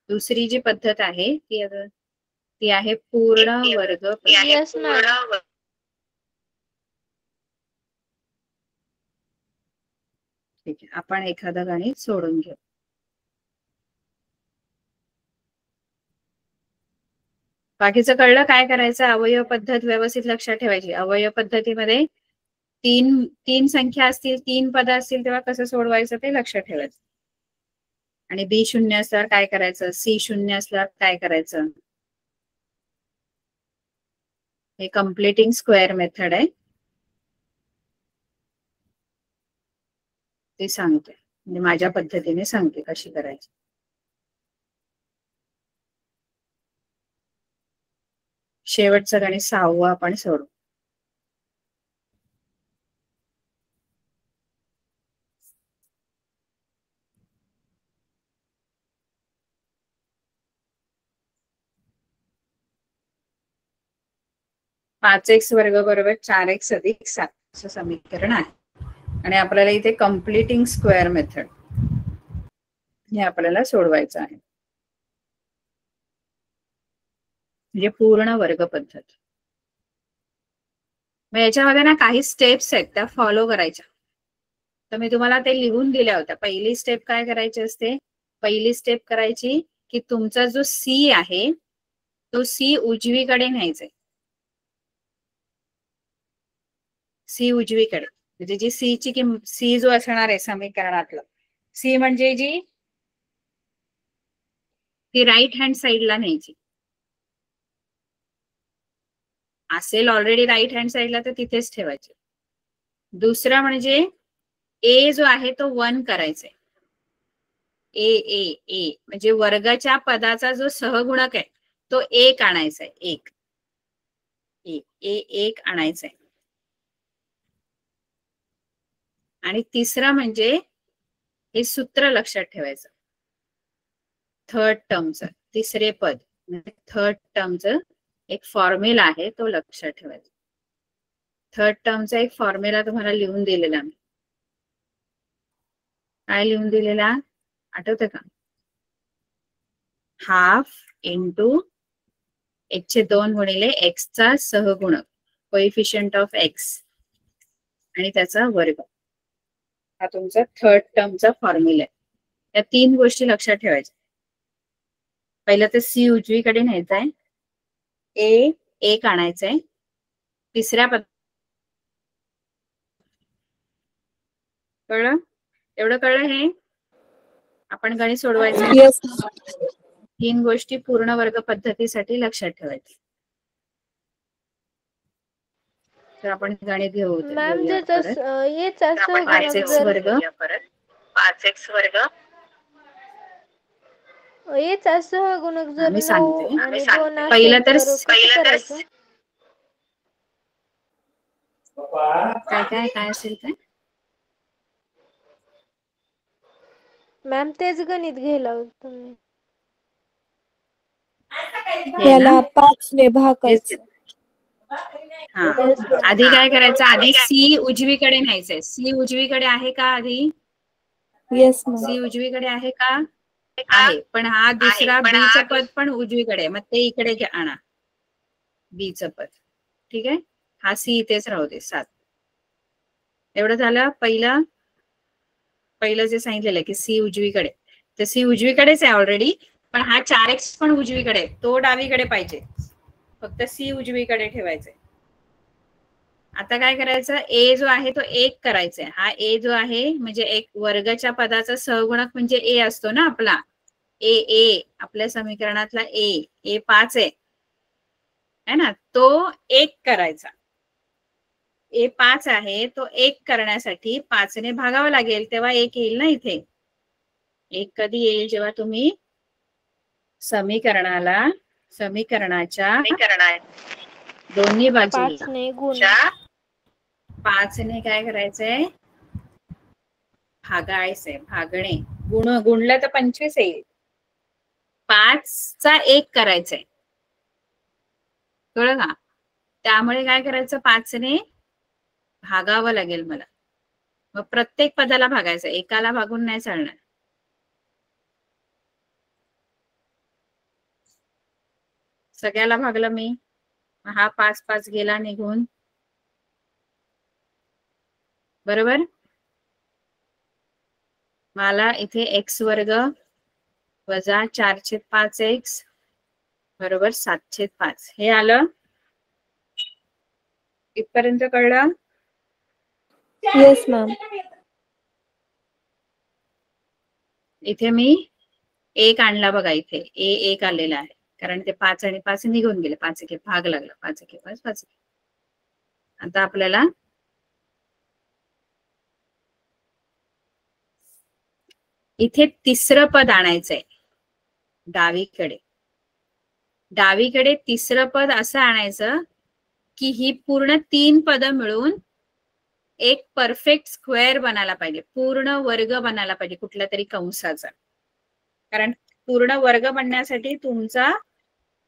दुसरी जी पद्धत आहे ती आहे पूर्ण वर्ग पद्धत. Yes, ma'am. ठीक आहे, आपण एखादं गणित सोडून घेऊ. बाकीचं कळलं काय करायचं. अवयव पद्धत व्यवस्थित लक्षात ठेवायची. अवयव पद्धतीमध्ये तीन संख्या असतील, 3 पद असतील तेव्हा कसं सोडवायचं ते लक्षात ठेवायचं. आणि बी 0 असल्यावर काय करायचं, सी 0 असल्यावर काय करायचं. हे कम्प्लिटिंग स्क्वेअर मेथड आहे, ते सांगते. म्हणजे माझ्या पद्धतीने सांगते कशी करायची. शेवटचं गणित 6वं आपण सोडू. पाच एक्स वर्ग बरोबर 4x अधिक 7 असं समीकरण आहे. आणि आपल्याला इथे कम्प्लिटिंग स्क्वेअर मेथड हे आपल्याला सोडवायचं आहे. म्हणजे पूर्ण वर्ग पद्धत. मग याच्यामध्ये ना काही स्टेप्स आहेत त्या फॉलो करायच्या. तर मी तुम्हाला ते लिहून दिल्या होत्या. पहिली स्टेप काय करायची असते. पहिली स्टेप करायची की तुमचा जो सी आहे तो सी उजवीकडे न्यायचा. सी उजवीकडे म्हणजे जी सी जो असणार आहे समीकरणातलं सी म्हणजे जी ती राईट हँड साईडला न्यायची असेल ऑलरेडी राईट हँड साईडला तर तिथेच ठेवायचे. दुसरा म्हणजे ए जो आहे तो 1 करायचा. ए ए ए म्हणजे वर्गाच्या पदाचा जो सहगुणक आहे तो 1 आणायचा आहे. 1 आणायचा आहे. आणि तिसरा म्हणजे हे सूत्र लक्षात ठेवायचं. थर्ड टर्मचं तिसरे पद थर्ड टर्मचं एक फॉर्म्युला आहे तो लक्षात ठेवायचा. थर्ड टर्मचा एक फॉर्म्युला तुम्हाला लिहून दिलेला मी. काय लिहून दिलेला आठवतं का? हाफ इंटू 1/2 गुणिले एक्सचा सहगुणक कोइफिशियंट ऑफ एक्स आणि त्याचा वर्ग. हा तुमचा थर्ड टर्मचा फॉर्म्युला आहे. या 3 गोष्टी लक्षात ठेवायच्या. पहिलं तर सी उजवीकडे न्यायचंय, ए एक आणायचंय, तिसऱ्या पद कळलं? एवढं कळलं? हे आपण गणित सोडवायचं. येस 3 गोष्टी पूर्ण वर्ग पद्धतीसाठी लक्षात ठेवायच्या. तर आपण गणित घेऊ मॅम घेऊया ज्याचा परत. याचा आपण सहगुणक 5x जर वर्ग परत 5x वर्ग याचा सहगुणक जर मी 9 सांगते. आणि 2 पहिलं असेल तर तर कसं करायचं? काय काय काय असेल काय? मॅम तेच गणित घ्यायला तुम्ही. हे याला ना? 5 ने हेच भागायचं. हा. Yes, ma'am. आधी काय करायचं? आधी सी उजवीकडे न्यायचंय. सी उजवीकडे आहे का आधी? Yes ma'am. सी उजवीकडे आहे का? आहे. पण हा दुसरा बीचं पद पण उजवीकडे आहे. मग ते इकडे आणा. बीचं पद. ठीक आहे? हा सी इथेच राहू दे 7. एवढं झालं. पहिलं जे सांगितलेलं आहे की सी उजवीकडे, तर सी उजवीकडेच आहे ऑलरेडी, पण हा 4x पण उजवीकडे आहे. तो डावीकडे पाहिजे. फक्त सी उजवीकडे ठेवायचंय. आता काय करायचं? ए जो आहे तो 1 करायचा. हा ए जो आहे म्हणजे एक वर्गाच्या पदाचा सहगुणक म्हणजे ए असतो ना आपला. ए आपल्या समीकरणातला ए 5 आहे ना, तो 1 करायचा. ए 5 आहे, तो 1 करण्यासाठी 5 ने भागावं लागेल, तेव्हा 1 येईल ना इथे. 1 कधी येईल? जेव्हा तुम्ही समीकरणाच्या दोन्ही 5 बाजूला ने गुण 5 ने काय करायचंय? भागायचंय. भागणे. गुणलं तर 25 येईल. 5 चा 1 करायचंय. कळलं का? त्यामुळे काय करायचं? 5 ने भागावं लागेल मला. मग प्रत्येक पदाला भागायचं. एकाला भागून नाही चालणार. सगळ्याला भागलं मी. हा 5 गेला निघून. बरोबर? मला इथे एक्स वर्ग वजा 4/5x बरोबर 7/5 हे आलं. इथपर्यंत कळलं? Yes ma'am. इथे मी 1 आणला बघा. इथे एक आलेला आहे, कारण ते 5 आणि 5 निघून गेले. 5 एके भाग लागला. 5 एके 5 5. आता आपल्याला इथे तिसरं पद आणायचंय. डावीकडे तिसरं पद असं आणायचं की ही पूर्ण 3 पद मिळून एक परफेक्ट स्क्वेअर बनायला पाहिजे. पूर्ण वर्ग बनायला पाहिजे कुठल्या तरी कंसाचा. कारण पूर्ण वर्ग बनण्यासाठी तुमचा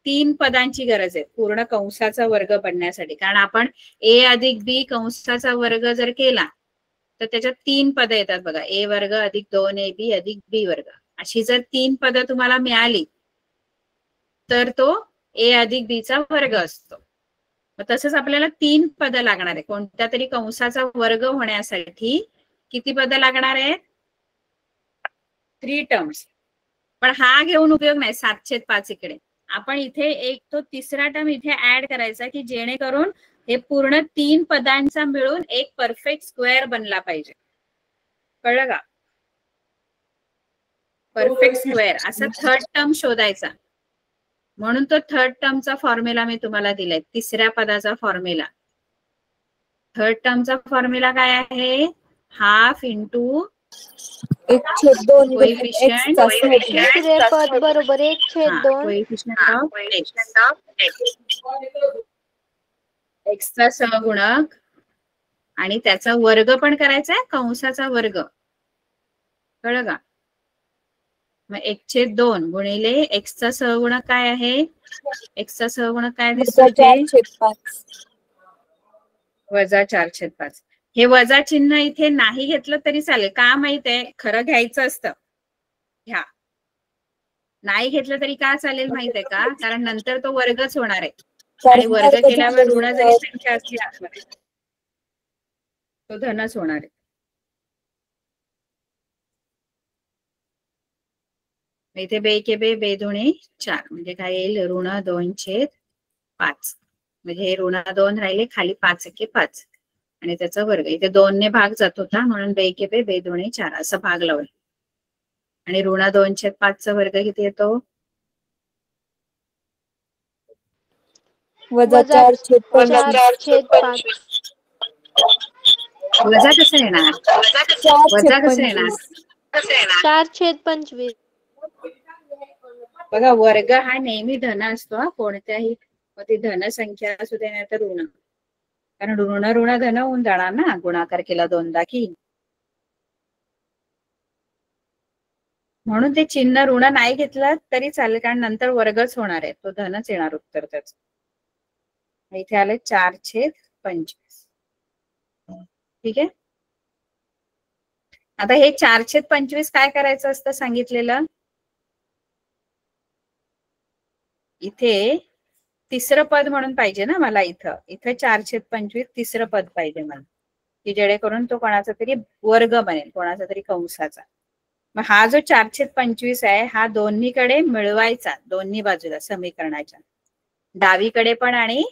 3 पदांची गरज आहे. पूर्ण कंसाचा वर्ग बनण्यासाठी. कारण आपण ए अधिक बी कंसाचा वर्ग जर केला तर त्याच्यात 3 पद येतात बघा. ए वर्ग अधिक 2ab अधिक बी वर्ग. अशी जर 3 पद तुम्हाला मिळाली तर तो ए अधिक बी चा वर्ग असतो. मग तसंच आपल्याला 3 पद लागणार आहे. कोणत्या तरी कंसाचा वर्ग होण्यासाठी किती पद लागणार आहेत? 3 टर्म्स. पण हा घेऊन उपयोग नाही 7/5 इकडे. आपण इथे एक तो तिसरा टर्म इथे ऍड करायचा की जेणेकरून हे पूर्ण 3 पदांचा मिळून एक परफेक्ट स्क्वेअर बनला पाहिजे. कळलं का? परफेक्ट स्क्वेअर असा थर्ड टर्म शोधायचा. म्हणून तो थर्ड टर्मचा फॉर्म्युला मी तुम्हाला दिलाय. तिसऱ्या पदाचा फॉर्म्युला. थर्ड टर्मचा फॉर्म्युला काय आहे? हाफ इंटू 1/2 कोएफिशिएंट दुसरे पद बरोबर 1/2 कोएफिशिएंट ऑफ एक्स चा सहगुणक आणि त्याचा वर्ग पण करायचा आहे. कंसाचा वर्ग. कळलं का? मग 1/2 गुणिले एक्स चा सहगुणक काय आहे? एक्स चा सहगुणक काय दिसतो इथे? -4/5. वजा 4/5. हे वजा चिन्ह इथे नाही घेतलं तरी चालेल. का माहित आहे, खरं घ्यायचं असतं. घ्या, नाही घेतलं तरी का चालेल माहित आहे का, कारण नंतर तो वर्गच होणार आहे आणि वर्ग केल्यावर ऋण जरी संख्या असली आतमध्ये तो धनच होणार आहे. इथे बे के बे, बे दुणे 4 म्हणजे काय येईल, ऋण 2/5. म्हणजे हे ऋण 2 राहिले, खाली 5 एके 5 आणि त्याचा वर्ग. इथे 2 ने भाग जात होता म्हणून बे के बे, बे दुणे 4 असा भाग लावला. आणि ऋण 2/5 चा वर्ग किती येतो, वजा वजा 4/5. वजा कसं येणार, वजा कसं येणार. 4/25. बघा, वर्ग हा नेहमी धन असतो हा, कोणत्याही ती धन संख्या असू दे नाही तर ऋण, कारण ऋण ऋण धन होऊन जाणार ना गुणाकार केला 2दा की. म्हणून ते चिन्ह ऋण नाही घेतलं तरी चालेल, कारण नंतर वर्गच होणार आहे, तो धनच येणार उत्तर त्याच. इथे आले 4/25. ठीक आहे. आता हे 4/25 काय करायचं असतं सांगितलेलं, इथे तिसरं पद म्हणून पाहिजे ना मला. इथे 4/25 तिसरं पद पाहिजे मला, की जेणेकरून तो कोणाचा तरी वर्ग बनेल, कोणाचा तरी कंसाचा. मग हा जो 4/25 आहे हा दोन्हीकडे मिळवायचा, दोन्ही बाजूला समीकरणाच्या डावीकडे पण, आणि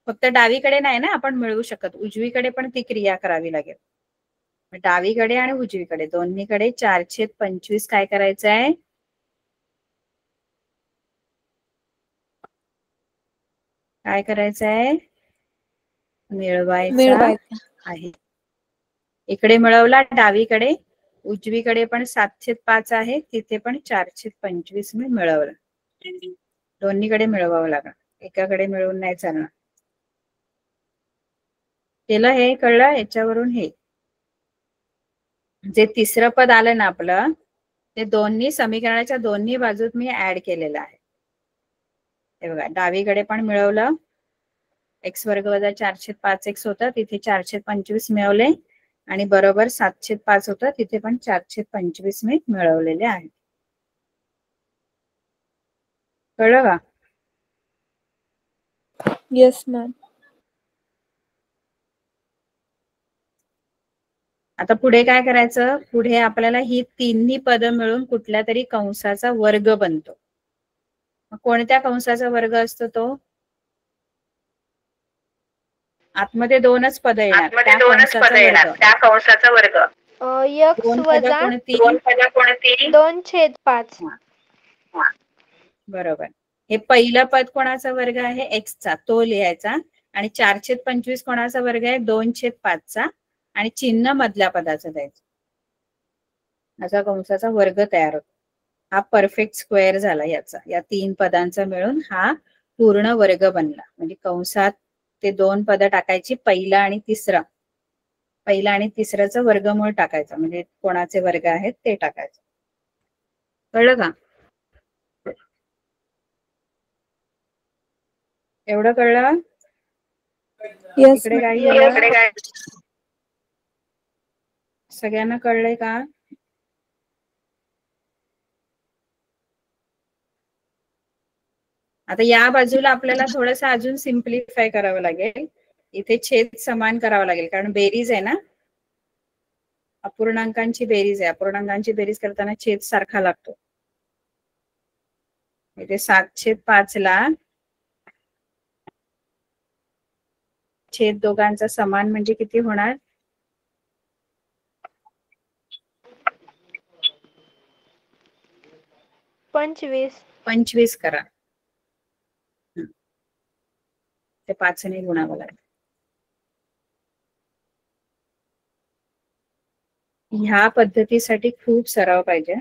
फक्त डावीकडे नाही ना आपण मिळवू शकत, उजवीकडे पण ती क्रिया करावी लागेल. डावीकडे आणि उजवीकडे दोन्हीकडे 4/25 काय करायचं आहे, काय करायचं आहे, मिळवायचा आहे. इकडे मिळवला डावीकडे, उजवीकडे पण 7/5 आहे, तिथे पण 4/25 मी मिळवलं. दोन्हीकडे मिळवावं लागणार, एकाकडे मिळवून नाही चालणार. केलं, हे कळलं. याच्यावरून हे जे तिसरं पद आलं ना आपलं, ते दोन्ही समीकरणाच्या दोन्ही बाजूत मी ऍड केलेलं आहे. हे बघा, डावीकडे पण मिळवलं, x² वजा 4/5x होतं, तिथे 4/25 मिळवले, आणि बरोबर 7/5 होतं, तिथे पण 4/25 मी मिळवलेले आहे. कळलं का? Yes ma'am. आता पुढे काय करायचं, पुढे आपल्याला ही तिन्ही पद मिळून कुठल्या तरी कंसाचा वर्ग बनतो. कोणत्या कंसाचा वर्ग असतो तो, आतमध्ये 2च पद येणार, त्या कंसाचा वर्ग. x वजा 2/5. बरोबर. हे पहिलं पद कोणाचा वर्ग आहे, x चा, तो लिहायचा. आणि 4/25 कोणाचा वर्ग आहे, 2/5 चा, आणि चिन्ह मधल्या पदाचं द्यायचं. असा कंसाचा वर्ग तयार होतो. हा परफेक्ट स्क्वेअर झाला याचा, या 3 पदांचा मिळून हा पूर्ण वर्ग बनला. म्हणजे कंसात ते 2 पद टाकायची, पहिला आणि तिसरा, पहिला आणि तिसऱ्याचं वर्गमूळ टाकायचं, म्हणजे कोणाचे वर्ग आहेत ते टाकायचं. कळलं का? एवढं कळलं? येस इकडे काय केलं, सगळ्यांना कळलंय का? आता या बाजूला आपल्याला थोडस अजून सिम्प्लिफाय करावं लागेल. इथे छेद समान करावा लागेल, कारण बेरीज आहे ना, अपूर्णांकांची बेरीज आहे. अपूर्णांकांची बेरीज करताना छेद सारखा लागतो. इथे 7/5 ला छेद दोघांचा समान म्हणजे किती होणार, 25 करा. ते 5 ने गुणावं लागेल. ह्या पद्धतीसाठी खूप सराव पाहिजे.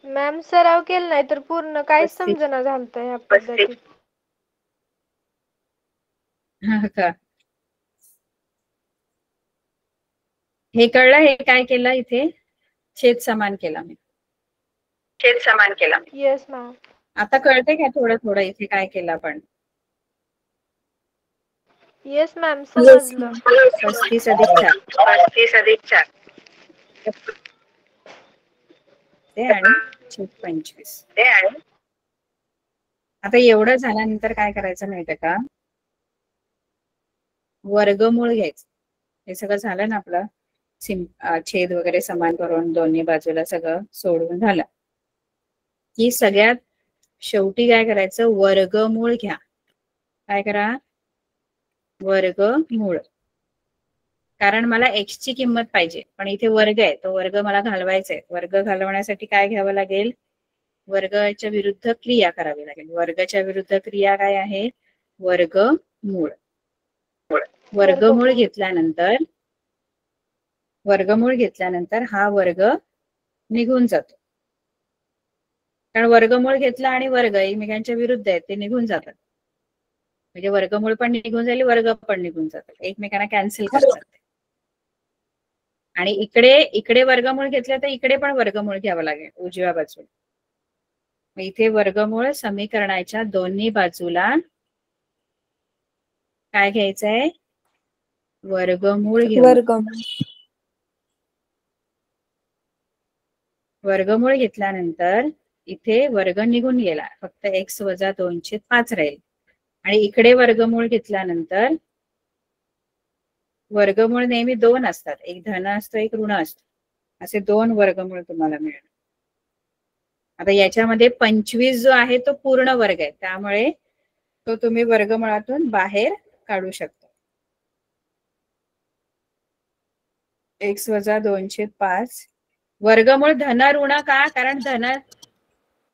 मॅम, सराव केला नाही तर पूर्ण काहीच समजना झालतं या पद्धतीत. का हे कळलं, हे काय केलं, इथे छेद समान केला मी, येस मॅम. आता कळते का थोडं थोडं इथे काय केलं आपण. येस मॅम Yes, समजलं. ma'am. 35 अधिक 4 ते आणि छेद 25. आता एवढं झाल्यानंतर काय करायचं माहितीये का, वर्गमूळ घ्यायचं. हे सगळं झालं ना आपलं, छेद वगैरे समान करून दोन्ही बाजूला सगळं सोडवून झालं की सगळ्यात शेवटी काय करायचं, वर्गमूळ घ्या. काय करा, वर्गमूळ. कारण मला x ची किंमत पाहिजे, पण इथे वर्ग आहे, तो वर्ग मला घालवायचा आहे. वर्ग घालवण्यासाठी काय घ्यावं लागेल, वर्गाच्या विरुद्ध क्रिया करावी लागेल. वर्गाच्या विरुद्ध क्रिया काय आहे, वर्गमूळ. वर्गमूळ घेतल्यानंतर हा वर्ग निघून जातो. कारण वर्गमूळ घेतला आणि वर्ग एकमेकांच्या विरुद्ध आहेत, ते निघून जातात. म्हणजे वर्गमूळ पण निघून जाईल, वर्ग पण निघून जातात, एकमेकांना कॅन्सल करतात. आणि इकडे वर्गमूळ घेतलं तर इकडे पण वर्गमूळ घ्यावं लागेल उजव्या बाजूला. इथे वर्गमूळ समीकरणाच्या दोन्ही बाजूला काय घ्यायचंय, वर्गमूळ घेऊ. वर्गमूळ. वर्गमूळ घेतल्यानंतर इथे वर्ग निघून गेला, फक्त x वजा 2/5 राहील. आणि इकडे वर्गमूळ घेतल्यानंतर वर्गमूळ नेहमी 2 असतात, एक धन असतो एक ऋण असतो, असे 2 वर्गमूळ तुम्हाला मिळेल. आता याच्यामध्ये 25 जो आहे तो पूर्ण वर्ग आहे, त्यामुळे तो तुम्ही वर्गमूळातून बाहेर काढू शकता. x वजा 2/5 वर्गमूळ धन ऋण का, कारण धन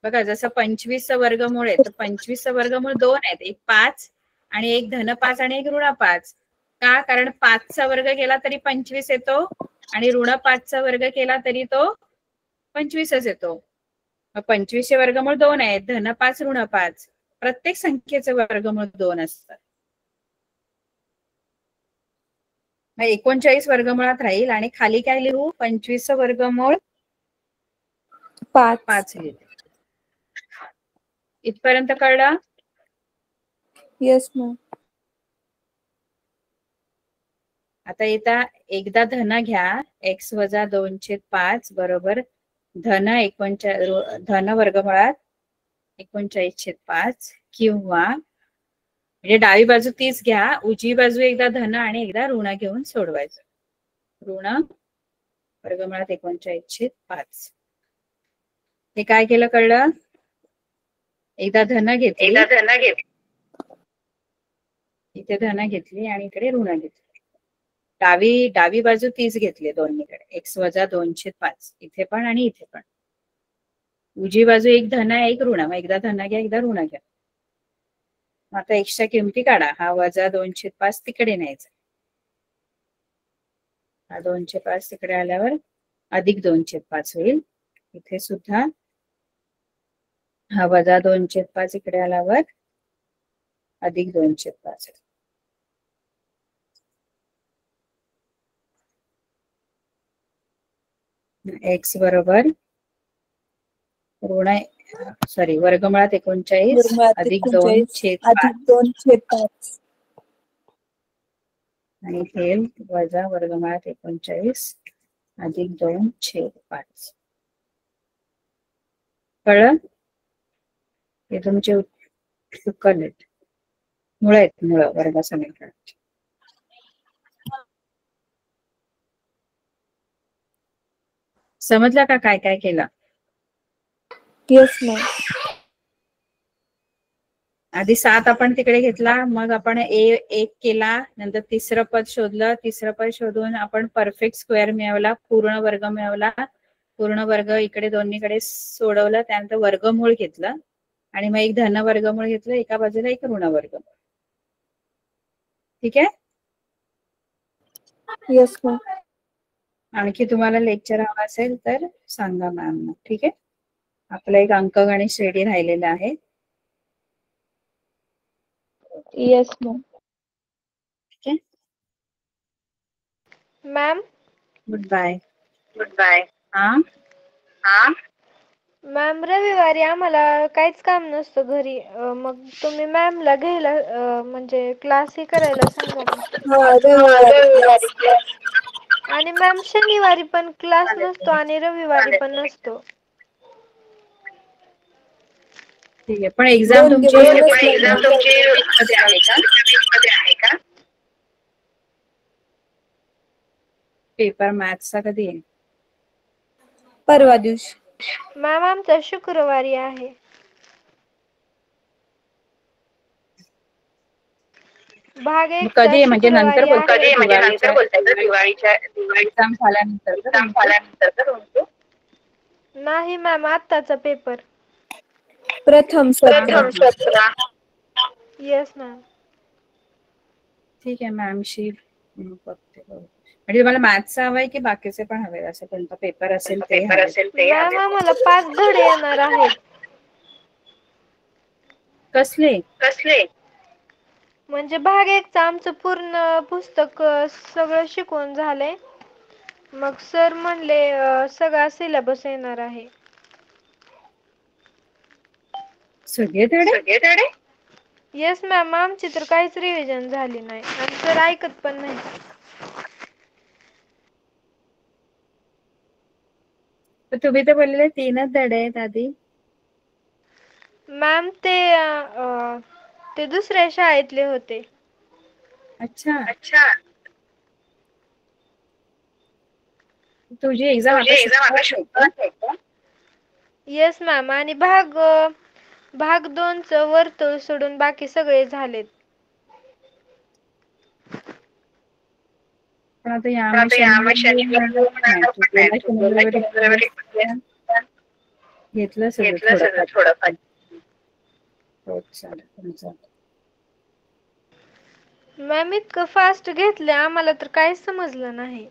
बघा जसं 25चं वर्गमूळ आहे, तर 25चं वर्गमूळ 2 आहेत, एक 5 आणि एक धन 5 आणि एक ऋण 5. का, कारण 5चा वर्ग केला तरी 25 येतो आणि ऋण 5चा वर्ग केला तरी तो 25च येतो. 25चे वर्गमूळ 2 आहेत, धन 5 ऋण 5. प्रत्येक संख्येचे वर्गमूळ 2 असतात. 39 वर्गमुळात राहील आणि खाली काय लिहू, 25चं वर्गमूळ 5 लिहिते. इथपर्यंत कळलं? Yes, ma'am. आता एकदा धन घ्या, x वजा 2/5 बरोबर धन वर्गमुळात 39/5 किंवा म्हणजे डावी बाजू तीच घ्या, उजवी बाजू एकदा धन आणि एकदा ऋण घेऊन सोडवायचं. ऋण वर्गमुळात 39/5. हे काय केलं कळलं, एकदा धन घेतली, इथे धन घेतली आणि इकडे ऋण घेतली. डावी बाजू तीच घेतली दोन्हीकडे, x वजा 2/5 इथे पण आणि इथे पण. उजवी बाजू एक धन आहे एक ऋण, मग एकदा धन घ्या एकदा ऋण घ्या. आता x च्या किमती काढा, हा वजा 2/5 तिकडे न्यायचा, हा 2/5 तिकडे आल्यावर अधिक 2/5 होईल. इथे सुद्धा हा वजा 2/5 इकडे आल्यावर अधिक 2/5. x बरोबर वर्गमुळात 39 वर्गमुळात अधिक 39 2/5 अधिक 2/5 आणि इथे वजा वर्गमुळात 39 अधिक 2/5. कळलं? हे तुमचे उत्तर आहेत, मुळ आहेत, मुळ वर्ग समीकरणाचे. समजलं का काय काय केलं? Yes, ma'am. आधी 7 आपण तिकडे घेतला, मग आपण एक केला, नंतर तिसरं पद शोधलं, तिसरं पद शोधून आपण परफेक्ट स्क्वेअर मिळवला, पूर्ण वर्ग मिळवला, पूर्ण वर्ग इकडे दोन्हीकडे सोडवलं, त्यानंतर वर्गमूळ घेतलं आणि मग एक धन वर्गमूळ घेतलं, एका बाजूला एक ऋण वर्गमूळ. ठीक आहे? Yes, ma'am. आणखी तुम्हाला लेक्चर हवा असेल तर सांगा मॅम. ठीक आहे, आपलं एक अंकगणित रेडी राहिलेलं आहे. Yes, ma'am. ठीक आहे, मॅम गुड बाय. हा मॅम रविवारी आम्हाला काहीच काम नसतं घरी, मग तुम्ही मॅमला घ्यायला म्हणजे क्लास ही करायला सांगा मग. हा रविवारी क्लास. आणि मॅम शनिवारी पण क्लास नसतो आणि रविवारी पण नसतो. ठीक आहे, पण एक्झाम दोन तुमची दिवस मध्ये नसणार. आहे का? पेपर मॅथ्सचा कधी आहे? परवा दिवशी. मॅम आमचा शुक्रवारी आहे. भाग मग एकचा कधी आहे? म्हणजे नंतर शुक्रवारी बोलताय आहे. का? दिवाळीच्या एक्झाम झाल्यानंतर का तुमचं? नाही मॅम, आत्ताचा पेपर. प्रथम सत्र. Yes ma'am. ठीक आहे, मॅमशी बघते. म्हणजे तुम्हाला मॅथ्सचा हवाय की बाकीचे पण हवे? असं कोणता पेपर असेल ते हवे? मॅम आम्हाला 5 धडे येणार आहेत. कसले? म्हणजे भाग एकचं आमचं पूर्ण पुस्तक सगळं शिकवून झालंय. मग सर म्हणले सगळा सिलेबस येणार आहे. सगळे धडे? येस मॅम, आमची तर काहीच रिव्हिजन झाली नाही आणि सर ऐकत पण नाही. तर तुम्ही तर बोललेले 3च धडे आहेत आधी. मॅम ते दुसऱ्या शाळेतले होते. अच्छा. तुझी एक्झाम आता शुक्रवार आहे का? येस मॅम, आणि भाग 2चं वर्तुळ सोडून बाकी सगळे झालेत. पण आता यामुळे शनिवारी घेतलं सगळं थोडंफार. हो, चालेल. मॅम इतकं फास्ट घेतलंय आम्हाला तर काहीच समजलं नाही.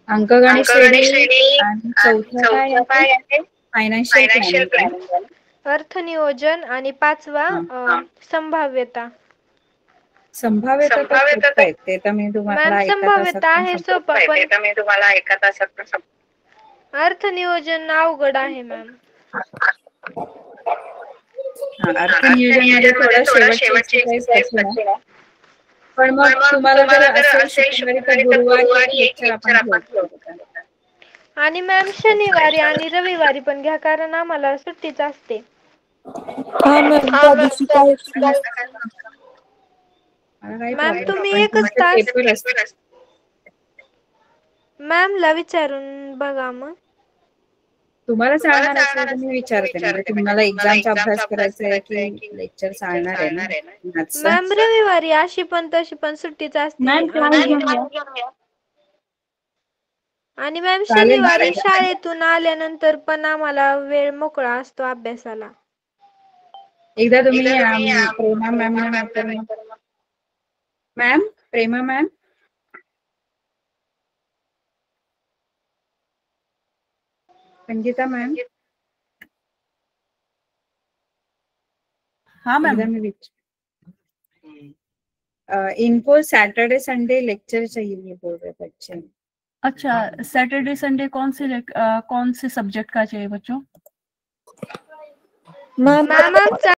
अंकगणित श्रेणी आणि चौथं काय आहे? Financial planning. अर्थनियोजन आणि 5वा संभाव्यता. संभाव्यता तर खूप आहेत, ते तर मी मॅम तुम्हाला एका तासात संभाव्यता पण आहे सांगते. सोपा, पण अर्थनियोजन अवघड आहे मॅम. अर्थनियोजन मध्ये थोडा शेवटची एक्सरसाइज कठीण आहे. पण मग तुम्हाला जर असेल शुक्रवारी तर गुरुवारी एक लेक्चर आपण घेऊ. आणि मॅम शनिवारी आणि रविवारी पण घ्या, कारण आम्हाला सुट्टीच असते. हा मॅम, त्या दिवशी काहीच नाही. मला काही मॅम प्रॉब्लेम तुम्ही पण एकच तुमचे तास पेपर असतील. मॅमला विचारून बघा मग. तुम्हाला चालणार असेल तर मी विचारते. म्हणजे तुम्हाला एक्झामचा अभ्यास करायचा आहे की लेक्चर चालणार आहे ना मॅथ्सचं? मॅम रविवारी अशी पण तशी पण सुट्टीच असते. मॅम क्लास घेऊया. आणि मॅम चालेल ना. शनिवारी शाळेतून आल्यानंतर पण आम्हाला वेळ मोकळा असतो अभ्यासाला. एकदा तुम्ही प्रेमा मॅमला नाहीतर मॅम प्रेमा मॅम संगीता मॅम. हाँ मैम। इनको सैटरडे संडे लेक्चर चाहिए बोल रहे बच्चे। अच्छा, सैटरडे संडे कौन से सब्जेक्ट का चाहिए बच्चों? मॅम मॅम आमचा